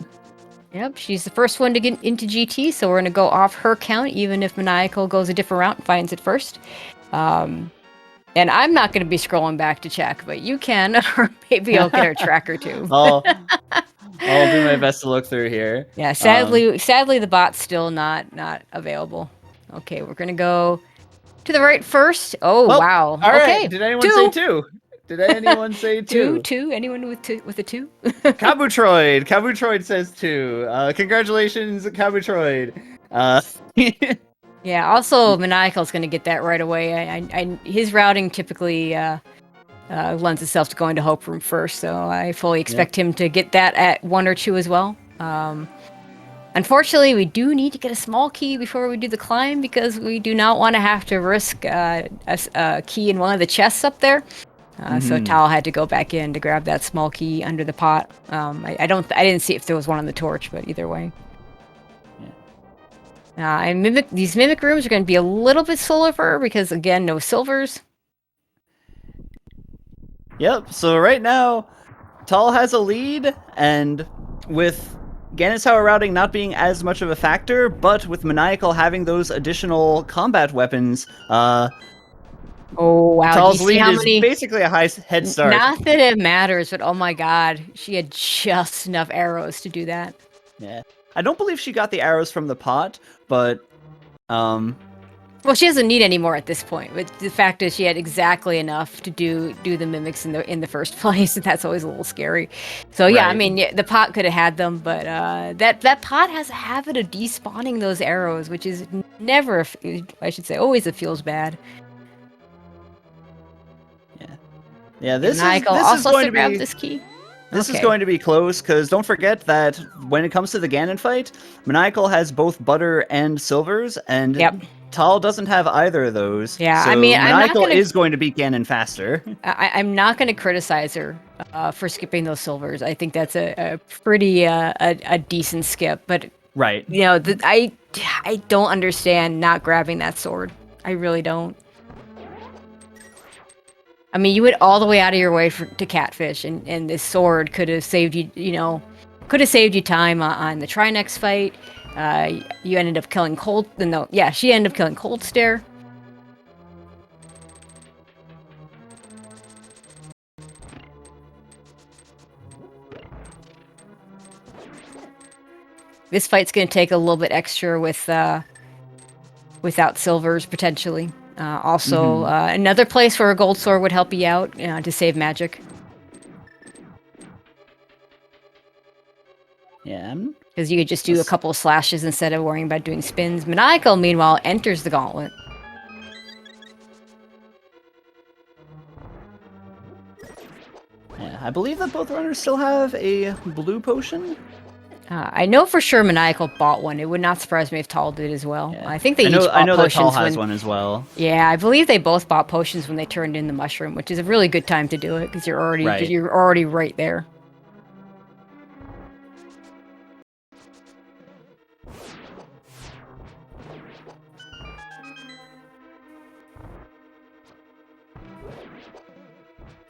Yep, she's the first one to get into GT, so we're going to go off her count, even if Maniacal goes a different route and finds it first. And I'm not going to be scrolling back to check, but you can, or maybe I'll get our tracker too. I'll do my best to look through here. Yeah, sadly the bot's still not available. Okay, we're gonna go to the right first. Oh wow. All right. Okay. Did anyone say two? Did anyone say two? Two? Anyone with a two? Kabutroid says two. Congratulations, Kabutroid. Yeah, also Maniacal's gonna get that right away. His routing typically lends itself to going to Hope Room first, so I fully expect him to get that at 1 or 2 as well. Unfortunately, we do need to get a small key before we do the climb because we do not want to have to risk a key in one of the chests up there. So Tal had to go back in to grab that small key under the pot. I didn't see if there was one on the torch, but either way. And these mimic rooms are going to be a little bit slower for her because, again, no silvers. Yep, so right now, Tal has a lead, and with Ganon's Tower routing not being as much of a factor, but with Maniacal having those additional combat weapons, Oh, wow. Tal's lead is basically a high head start. Not that it matters, but oh my god, she had just enough arrows to do that. Yeah. I don't believe she got the arrows from the pot, but well, she doesn't need any more at this point. But the fact is, she had exactly enough to do the mimics in the first place, and that's always a little scary. So yeah, Right. I mean, yeah, the pot could have had them, but that pot has a habit of despawning those arrows, which is never, I should say, always it feels bad. Yeah, this is also going to grab be this key. This is going to be close, because don't forget that when it comes to the Ganon fight, Maniacal has both butter and silvers, and Tal doesn't have either of those. Yeah, so I mean, Maniacal is going to beat Ganon faster. I'm not going to criticize her for skipping those silvers. I think that's a pretty a decent skip, but right, you know, I don't understand not grabbing that sword. I really don't. I mean, you went all the way out of your way to catfish, and this sword could have saved you, could have saved you time on the Trinex fight. You ended up killing she ended up killing Cold Stare. This fight's going to take a little bit extra without silvers, potentially. Also, another place where a gold sword would help you out to save magic. Yeah. Because you could just do a couple of slashes instead of worrying about doing spins. Maniacal, meanwhile, enters the gauntlet. Yeah, I believe that both runners still have a blue potion. I know for sure Maniacal bought one. It would not surprise me if Tal did as well. Yeah. I think they each bought I know that potions Tal has one as well. Yeah, I believe they both bought potions when they turned in the mushroom, which is a really good time to do it because you're already right there.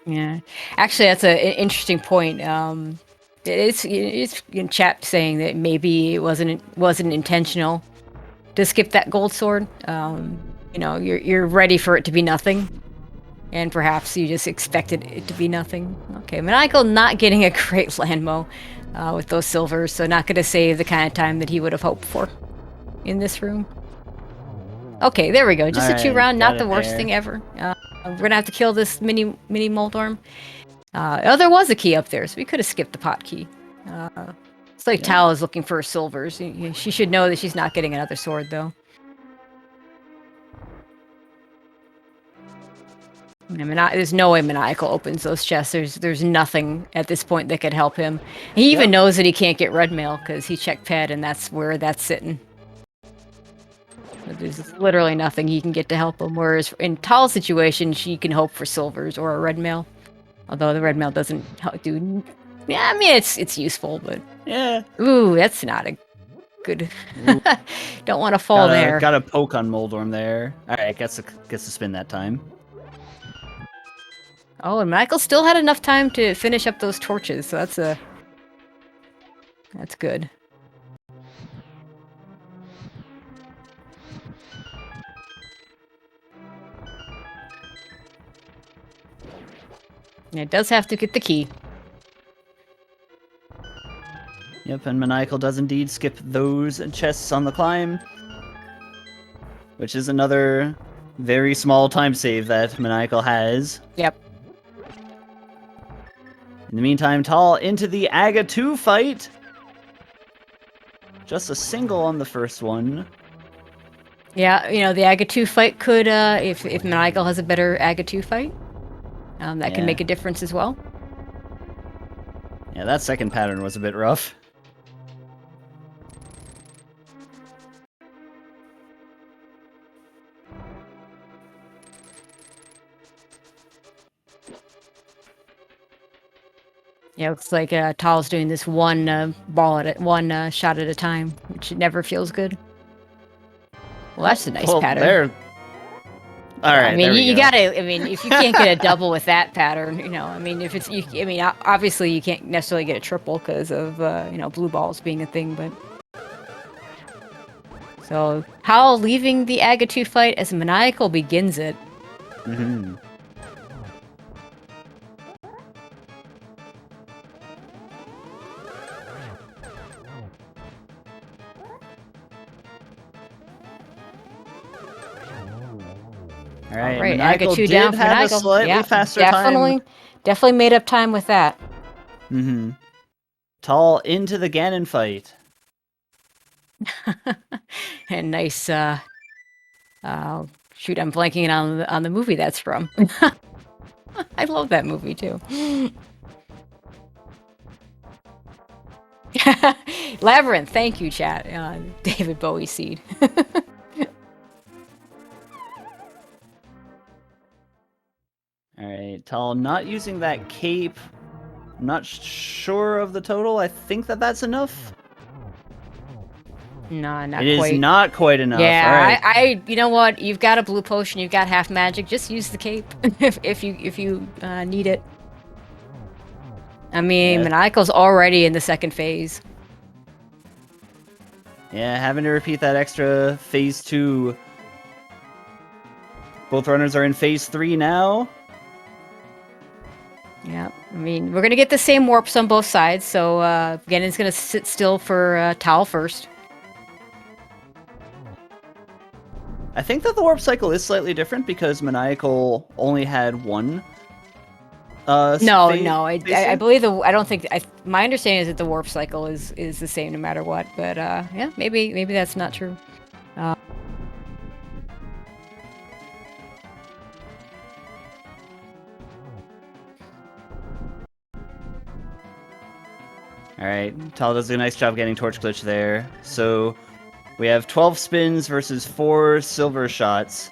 Yeah, actually, that's an interesting point. It's in chat saying that maybe it wasn't intentional to skip that gold sword. You're ready for it to be nothing, and perhaps you just expected it to be nothing. Okay, Maniacal not getting a great landmo with those silvers, so not going to save the kind of time that he would have hoped for in this room. Okay, there we go. Just a 2-round, not the worst thing ever. We're gonna have to kill this mini Moldorm. There was a key up there, so we could have skipped the pot key. It's like Tal is looking for silvers. She should know that she's not getting another sword, though. I mean, there's no way Maniacal opens those chests. There's nothing at this point that could help him. He even knows that he can't get red mail because he checked ped, and that's where that's sitting. There's literally nothing he can get to help him. Whereas in Tal's situation, she can hope for silvers or a red mail. Although the red mail doesn't do. Yeah, I mean it's useful, but yeah. Ooh, that's not a good. Don't want to fall there. Got a poke on Moldorm there. All right, gets to spin that time. Oh, and Michael still had enough time to finish up those torches, so that's good. It does have to get the key. Yep, and Maniacal does indeed skip those chests on the climb. Which is another very small time save that Maniacal has. Yep. In the meantime, Tal into the Aga 2 fight. Just a single on the first one. Yeah, the Aga 2 fight could, if Maniacal has a better Aga 2 fight, that can make a difference as well. Yeah, that second pattern was a bit rough. Yeah, it's like Tal's doing this one ball at one shot at a time, which never feels good. Well, that's a nice pattern. There. All right. I mean, there we you go. gotta. I mean, if you can't get a double with that pattern, I mean, if it's, I mean, obviously you can't necessarily get a triple because of blue balls being a thing, but. So, Hal leaving the Agatu fight as Maniacal begins it. Mm-hmm. All right, Maniacal Agatu did down for have Maniacal. a slightly faster time. Definitely made up time with that. Mm-hmm. Tal into the Ganon fight. And nice, shoot, I'm blanking on the movie that's from. I love that movie too. Labyrinth, thank you, chat. David Bowie seed. Alright, Tal not using that cape. I'm not sure of the total. I think that's enough. No, not quite. It is not quite enough. Yeah, right. you know what? You've got a blue potion. You've got half magic. Just use the cape if you need it. I mean, Maniacal's already in the second phase. Yeah, having to repeat that extra phase 2. Both runners are in phase 3 now. Yeah, I mean, we're gonna get the same warps on both sides. So Ganon's gonna sit still for Tal first. I think that the warp cycle is slightly different because Maniacal only had one. No, I believe I don't think. My understanding is that the warp cycle is the same no matter what. But yeah, maybe that's not true. All right, Tal does a nice job getting Torch Glitch there. So we have 12 spins versus 4 silver shots.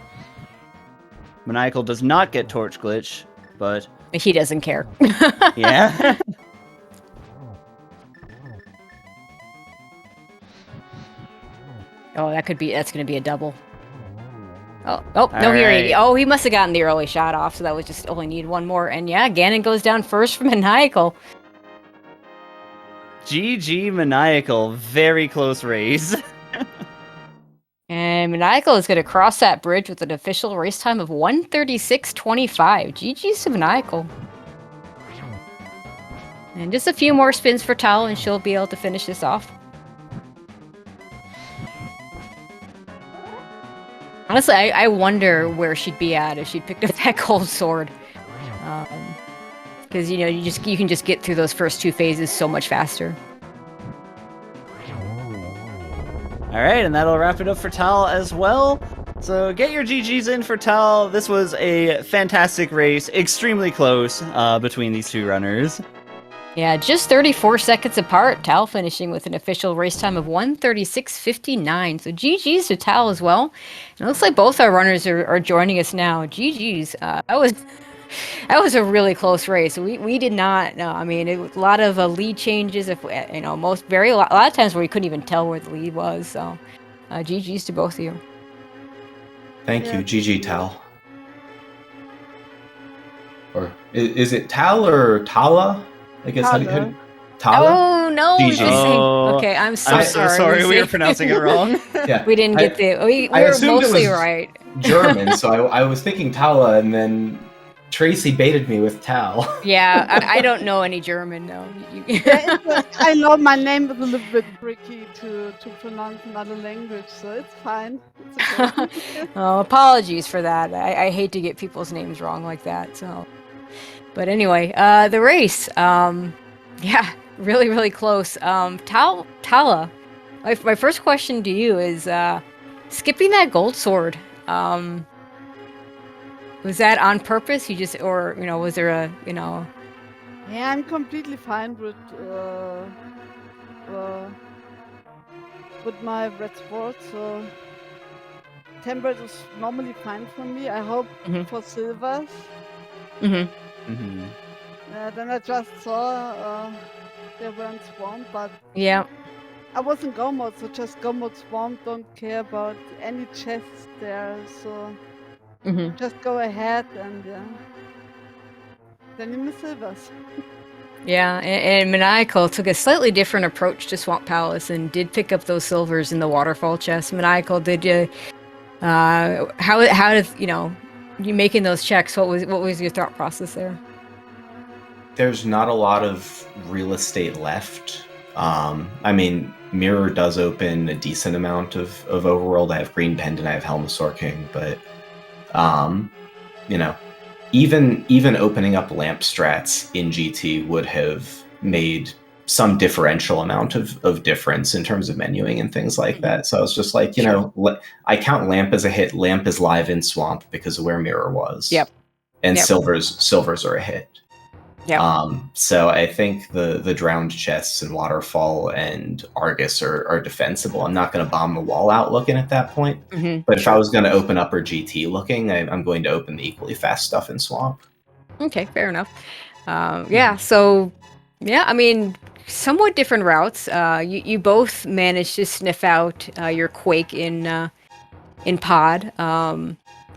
Maniacal does not get Torch Glitch, but he doesn't care. Yeah. Oh, that's gonna be a double. Oh, no, here. Oh, he must have gotten the early shot off, so that was just only need one more. And yeah, Ganon goes down first from Maniacal. GG Maniacal, very close race. And Maniacal is going to cross that bridge with an official race time of 1:36:25. GG's to Maniacal. And just a few more spins for Tal, and she'll be able to finish this off. Honestly, I wonder where she'd be at if she'd picked up that gold sword. Because you can just get through those first 2 phases so much faster. All right, and that'll wrap it up for Tal as well. So get your GGs in for Tal. This was a fantastic race, extremely close between these 2 runners. Yeah, just 34 seconds apart. Tal finishing with an official race time of 1:36:59. So GG's to Tal as well. And it looks like both our runners are joining us now. GG's. That was a really close race. We did not know. I mean, it was a lot of lead changes. If a lot of times where we couldn't even tell where the lead was. So, GG's to both of you. Thank you, GG Tal. Or is it Tal or Tala? I guess Tala. Tala? Oh no! Okay, I'm so sorry. We were pronouncing it wrong. Yeah, we didn't get the. We were mostly right. German, so I was thinking Tala, and then Tracy baited me with Tal. Yeah, I don't know any German, no. I know my name is a little bit tricky to pronounce another language, so it's fine. It's okay. Oh, apologies for that. I hate to get people's names wrong like that. So, but anyway, the race. Yeah, really, really close. Tala, my first question to you is, skipping that gold sword. Was that on purpose? Was there a, Yeah, I'm completely fine with my red sword, so tempered is normally fine for me. I hope for silvers. Mm-hmm. Mm-hmm. Then I just saw they were in swamp, but Yeah. I was in go mode, so just go mode swamp. Don't care about any chests there, so Hmm. just go ahead and then you miss silvers. Yeah, and Maniacal took a slightly different approach to Swamp Palace and did pick up those silvers in the waterfall chest. Maniacal, did you? How did you making those checks? What was your thought process there? There's not a lot of real estate left. I mean, Mirror does open a decent amount of overworld. I have Green Pendant, I have Helmasaur King, but you know, even opening up lamp strats in GT would have made some differential amount of difference in terms of menuing and things like that. So I was just like, I count lamp as a hit. Lamp is live in swamp because of where Mirror was. Yep. And Yep. silvers are a hit. Yeah. So I think the drowned chests and waterfall and Argus are defensible. I'm not going to bomb the wall out looking at that point. Mm-hmm. But if I was going to open upper GT looking, I'm going to open the equally fast stuff in swamp. Okay, fair enough. Yeah. So, yeah, I mean, somewhat different routes. You both managed to sniff out your Quake in Pod.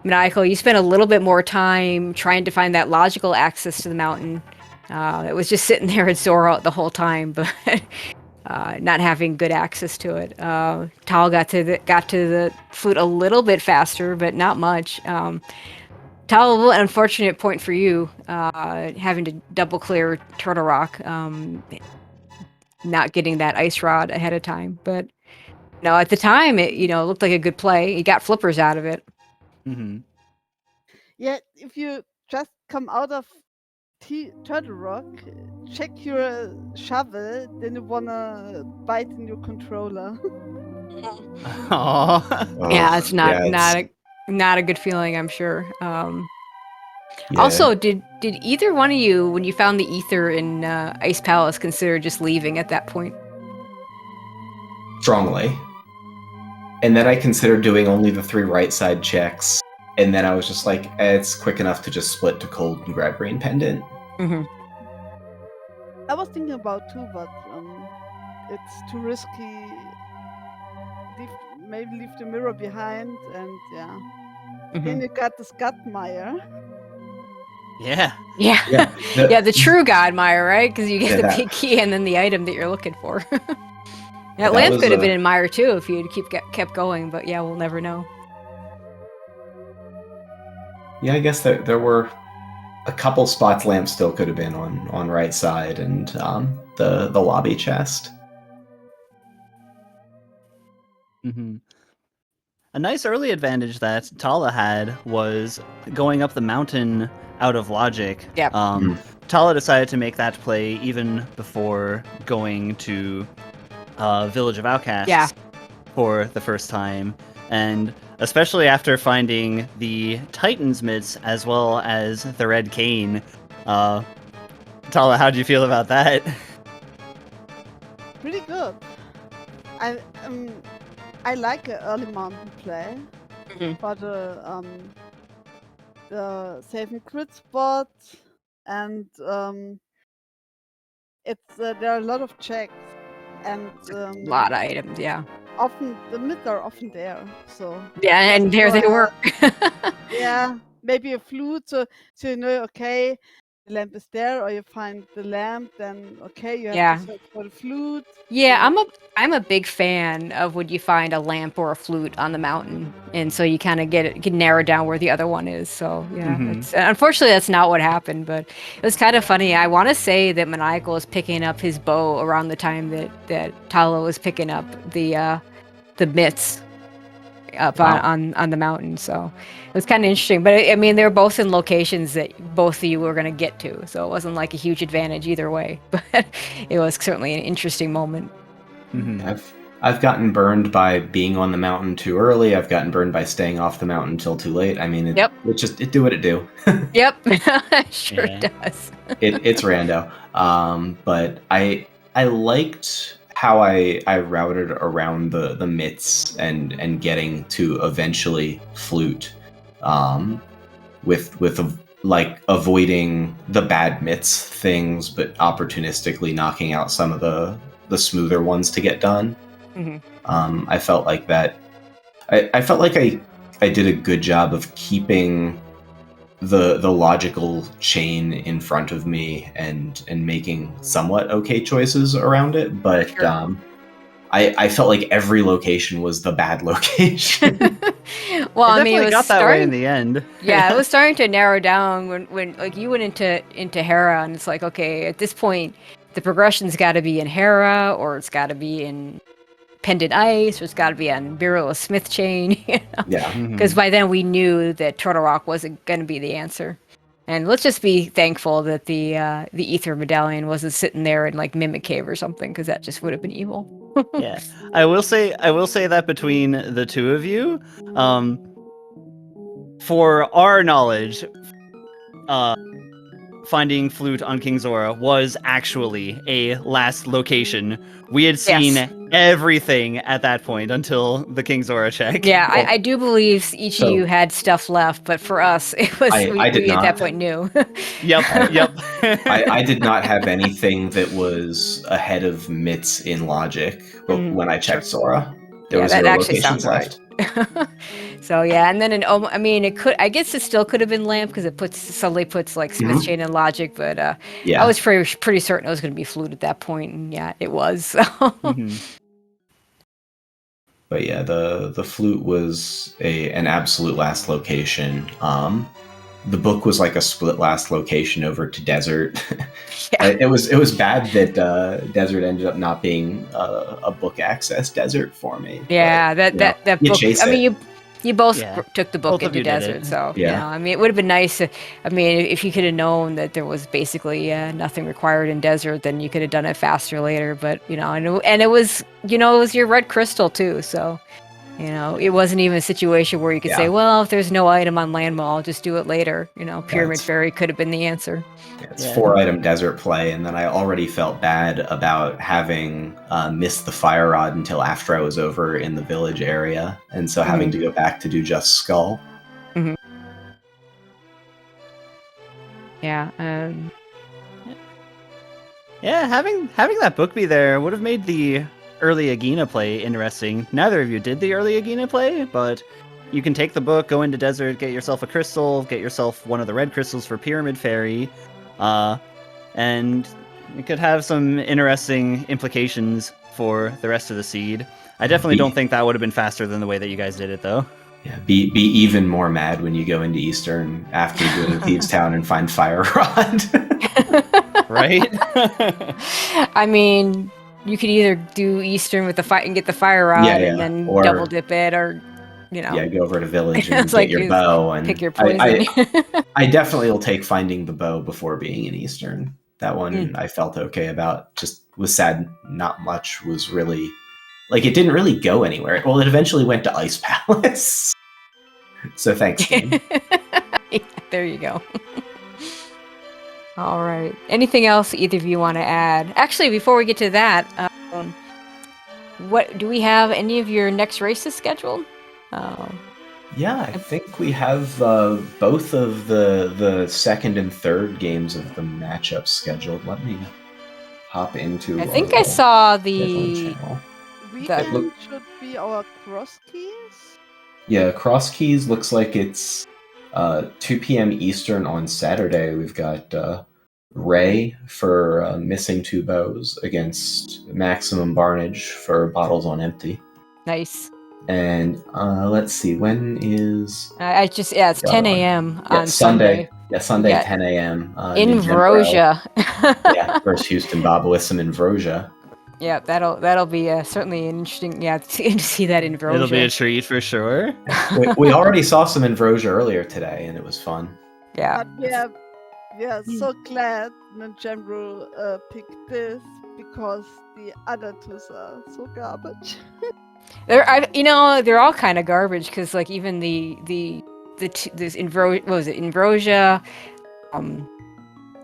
Maniacal, you spent a little bit more time trying to find that logical access to the mountain. It was just sitting there at Zora the whole time, but not having good access to it. Tal got to the flute a little bit faster, but not much. Tal, an unfortunate point for you, having to double clear Turtle Rock, not getting that ice rod ahead of time. But no, at the time, it looked like a good play. You got flippers out of it. Mm-hmm. Yeah, if you just come out of Turtle Rock, check your shovel, then you wanna bite in your controller. Aww. Yeah, it's not yeah, not a good feeling, I'm sure. yeah. Also, did either one of you, when you found the ether in Ice Palace, consider just leaving at that point? Strongly. And then I considered doing only the 3 right side checks. And then I was just like, it's quick enough to just split to cold and grab Green Pendant. Mm-hmm. I was thinking about too, but it's too risky. Maybe leave the mirror behind, and yeah. Mm-hmm. Then you got the Scudmire. Yeah. Yeah. Yeah, The true Godmire, right? Because you get the that- big key and then the item that you're looking for. That That lamp was could have a- been in Mire too if you'd kept going, but yeah, we'll never know. Yeah, I guess there were a couple spots lamp still could have been on right side and the lobby chest. Mm-hmm. A nice early advantage that Tala had was going up the mountain out of logic. Yep. Tala decided to make that play even before going to Village of Outcasts Yeah. for the first time. And especially after finding the Titan's mitts as well as the Red Cane. Tala, how'd you feel about that? Pretty good. I like an early mountain play, Mhm. but the saving crit spot and it's there are a lot of checks and A lot of items, yeah. often the mids are often there. So Yeah, and there they were. yeah, maybe a flute, so you know, okay, the lamp is there, or you find the lamp, then okay, you have Yeah. to search for the flute. Yeah, so- I'm a big fan of when you find a lamp or a flute on the mountain, and so you kind of can narrow down where the other one is. So yeah, Mhm. unfortunately that's not what happened, but it was kind of funny. I want to say that Maniacal was picking up his bow around the time that Tala was picking up the mitts up Wow. on the mountain. So it was kind of interesting. But I mean, they were both in locations that both of you were going to get to, so it wasn't like a huge advantage either way. But it was certainly an interesting moment. Mhm. I've gotten burned by being on the mountain too early. I've gotten burned by staying off the mountain till too late. I mean, it do what it do. Yep, sure Yeah. does. It's rando. But I liked how I routed around the mitts and getting to eventually flute with like avoiding the bad myths things, but opportunistically knocking out some of the smoother ones to get done. I felt like that. I felt like I did a good job of keeping the logical chain in front of me and making somewhat okay choices around it, but Sure. I felt like every location was the bad location. Well, It I mean, definitely it was got that way in starting. the end. Yeah, it was starting to narrow down when like you went into Hera, and it's like, okay, at this point, the progression's got to be in Hera, or it's got to be in Pendant Ice, or it's got to be on Virula Smith Chain. Yeah. Because by then we knew that Turtle Rock wasn't going to be the answer. And let's just be thankful that the Ether Medallion wasn't sitting there in like Mimic Cave or something, because that just would have been evil. Yeah, I will say that between the two of you, for our knowledge, finding Flute on King Zora was actually a last location. We had seen Yes. everything at that point until the King Zora check. Yeah, Well, I do believe each of you had stuff left, but for us, it was I did we at that not. point knew. Yep. I did not have anything that was ahead of Mitts in logic, but when I checked Zora, there Yeah, was that 0 actually locations sounds right. left. So yeah, and then I mean, it could. I guess it still could have been Lamp because it suddenly puts like Smith Chain and Logic, but I Yeah. was pretty certain it was going to be Flute at that point, and yeah, it was. So. But yeah, the flute was an absolute last location. The book was like a split last location over to Desert. Yeah. It was bad that Desert ended up not being a book access desert for me. Yeah, but, that you book. chase I mean, it. you both Yeah. took the book Both of into you did Desert, it. so Yeah. I mean, it would have been nice. I mean, if you could have known that there was basically nothing required in Desert, then you could have done it faster later. But and it was it was your red crystal too, so. It wasn't even a situation where you could say, well, if there's no item on Land Mall, I'll just do it later. Pyramid Fairy could have been the answer. It's 4-item desert play, and then I already felt bad about having missed the fire rod until after I was over in the village area, and so having to go back to do just Skull. Yeah. Yeah, having that book be there would have made the early Agina play interesting. Neither of you did the early Agina play, but you can take the book, go into Desert, get yourself a crystal, get yourself one of the red crystals for Pyramid Fairy, and it could have some interesting implications for the rest of the seed. I definitely don't think that would have been faster than the way that you guys did it, though. Yeah, be even more mad when you go into Eastern after doing Thieves Town and find Fire Rod. Right? I mean, you could either do Eastern with the fight and get the fire rod, and then or double dip it, or go over to Village and it's get like your bow and pick your poison. I definitely will take finding the bow before being in Eastern. That one I felt okay about. Just was sad. Not much was really it didn't really go anywhere. Well, it eventually went to Ice Palace. So thanks, game. There you go. All right. Anything else either of you want to add? Actually, before we get to that, what do we have? Any of your next races scheduled? Yeah, I think we have both of the second and third games of the matchup scheduled. Let me hop into. I think I saw Weekend should be our cross keys. Yeah, cross keys looks like it's 2 p.m. Eastern on Saturday. We've got Ray for missing 2 bows against Maximum Barnage for bottles on empty. Nice. And let's see, when is... it's 10 a.m. on Sunday. Yeah, Sunday, Yeah. 10 a.m. In Vrosia. Yeah, versus Houston Boboism in Vrosia. Yeah, that'll be certainly an interesting. Yeah, to see that in Vrosia. It'll be a treat for sure. we already saw some in Vrosia earlier today, and it was fun. Yeah. But we are so glad Ninjambro picked this because the other two are so garbage. They're all kind of garbage because like even this in Vrosia,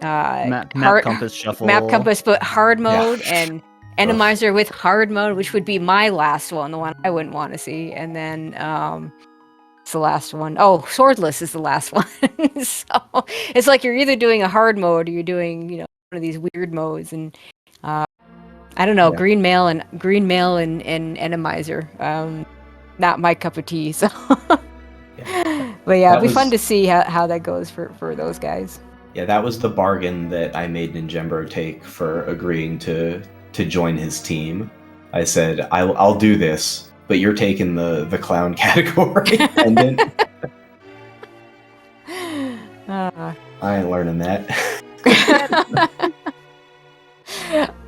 Map compass shuffle. Map compass, but hard mode and Randomizer with hard mode, which would be my last one, the one I wouldn't want to see, and then It's the last one. Oh, swordless is the last one. So it's like you're either doing a hard mode or you're doing, one of these weird modes. And I don't know, Yeah. green mail and Randomizer. Not my cup of tea. So, Yeah. but yeah, That it'll be fun was- to see how that goes for those guys. Yeah, that was the bargain that I made Ninjembro take for agreeing to join his team. I said, I'll do this, but you're taking the clown category. Pendant. I ain't learning that.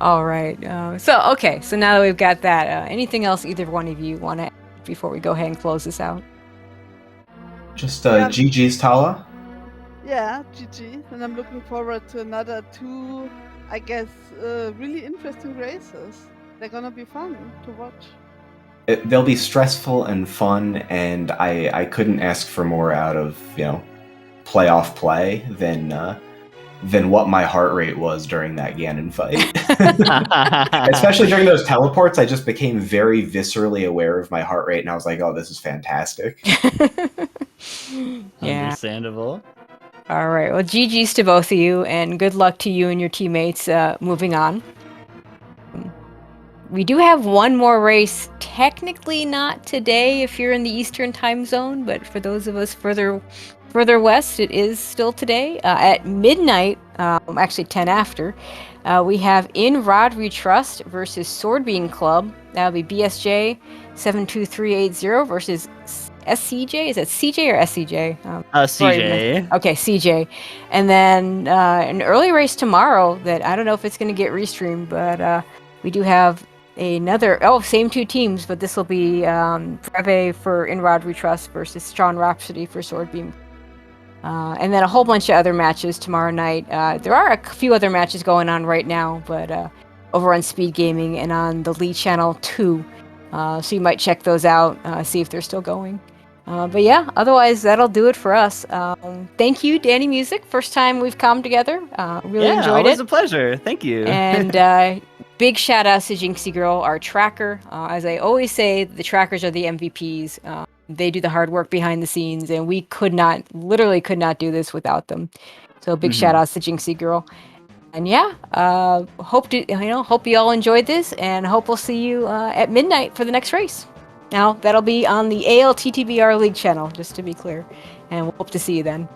All right. So now that we've got that, anything else either one of you want to add before we go ahead and close this out? Just Yeah. GG's Tala. Yeah, GG. And I'm looking forward to another 2, I guess, really interesting races. They're gonna be fun to watch. They'll be stressful and fun, and I couldn't ask for more out of playoff play than what my heart rate was during that Ganon fight. Especially during those teleports, I just became very viscerally aware of my heart rate, and I was like, "Oh, this is fantastic." Yeah. Understandable. All right. Well, GG's to both of you, and good luck to you and your teammates moving on. We do have one more race, technically not today if you're in the Eastern time zone, but for those of us further west, it is still today. At midnight, actually 10 after, we have In Rod We Trust versus Swordbeam Club. That'll be BSJ 72380 versus SCJ. Is that CJ or SCJ? CJ. Okay, CJ. And then an early race tomorrow that I don't know if it's going to get restreamed, but we do have another, same 2 teams, but this will be Breve for In Rod We Trust versus Sean Rhapsody for Swordbeam. And then a whole bunch of other matches tomorrow night. There are a few other matches going on right now, but over on SpeedGaming and on the Lee Channel 2. So you might check those out, see if they're still going. But yeah, otherwise that'll do it for us. Thank you, Danny Music. First time we've come together. Really enjoyed always it. a pleasure. Thank you. And big shout out to Jinxie Girl, our tracker. As I always say, the trackers are the MVPs. They do the hard work behind the scenes, and we literally could not do this without them. So big shout outs to Jinxie Girl. And yeah, hope you all enjoyed this, and hope we'll see you at midnight for the next race. Now that'll be on the ALTTPR League channel, just to be clear, and we'll hope to see you then.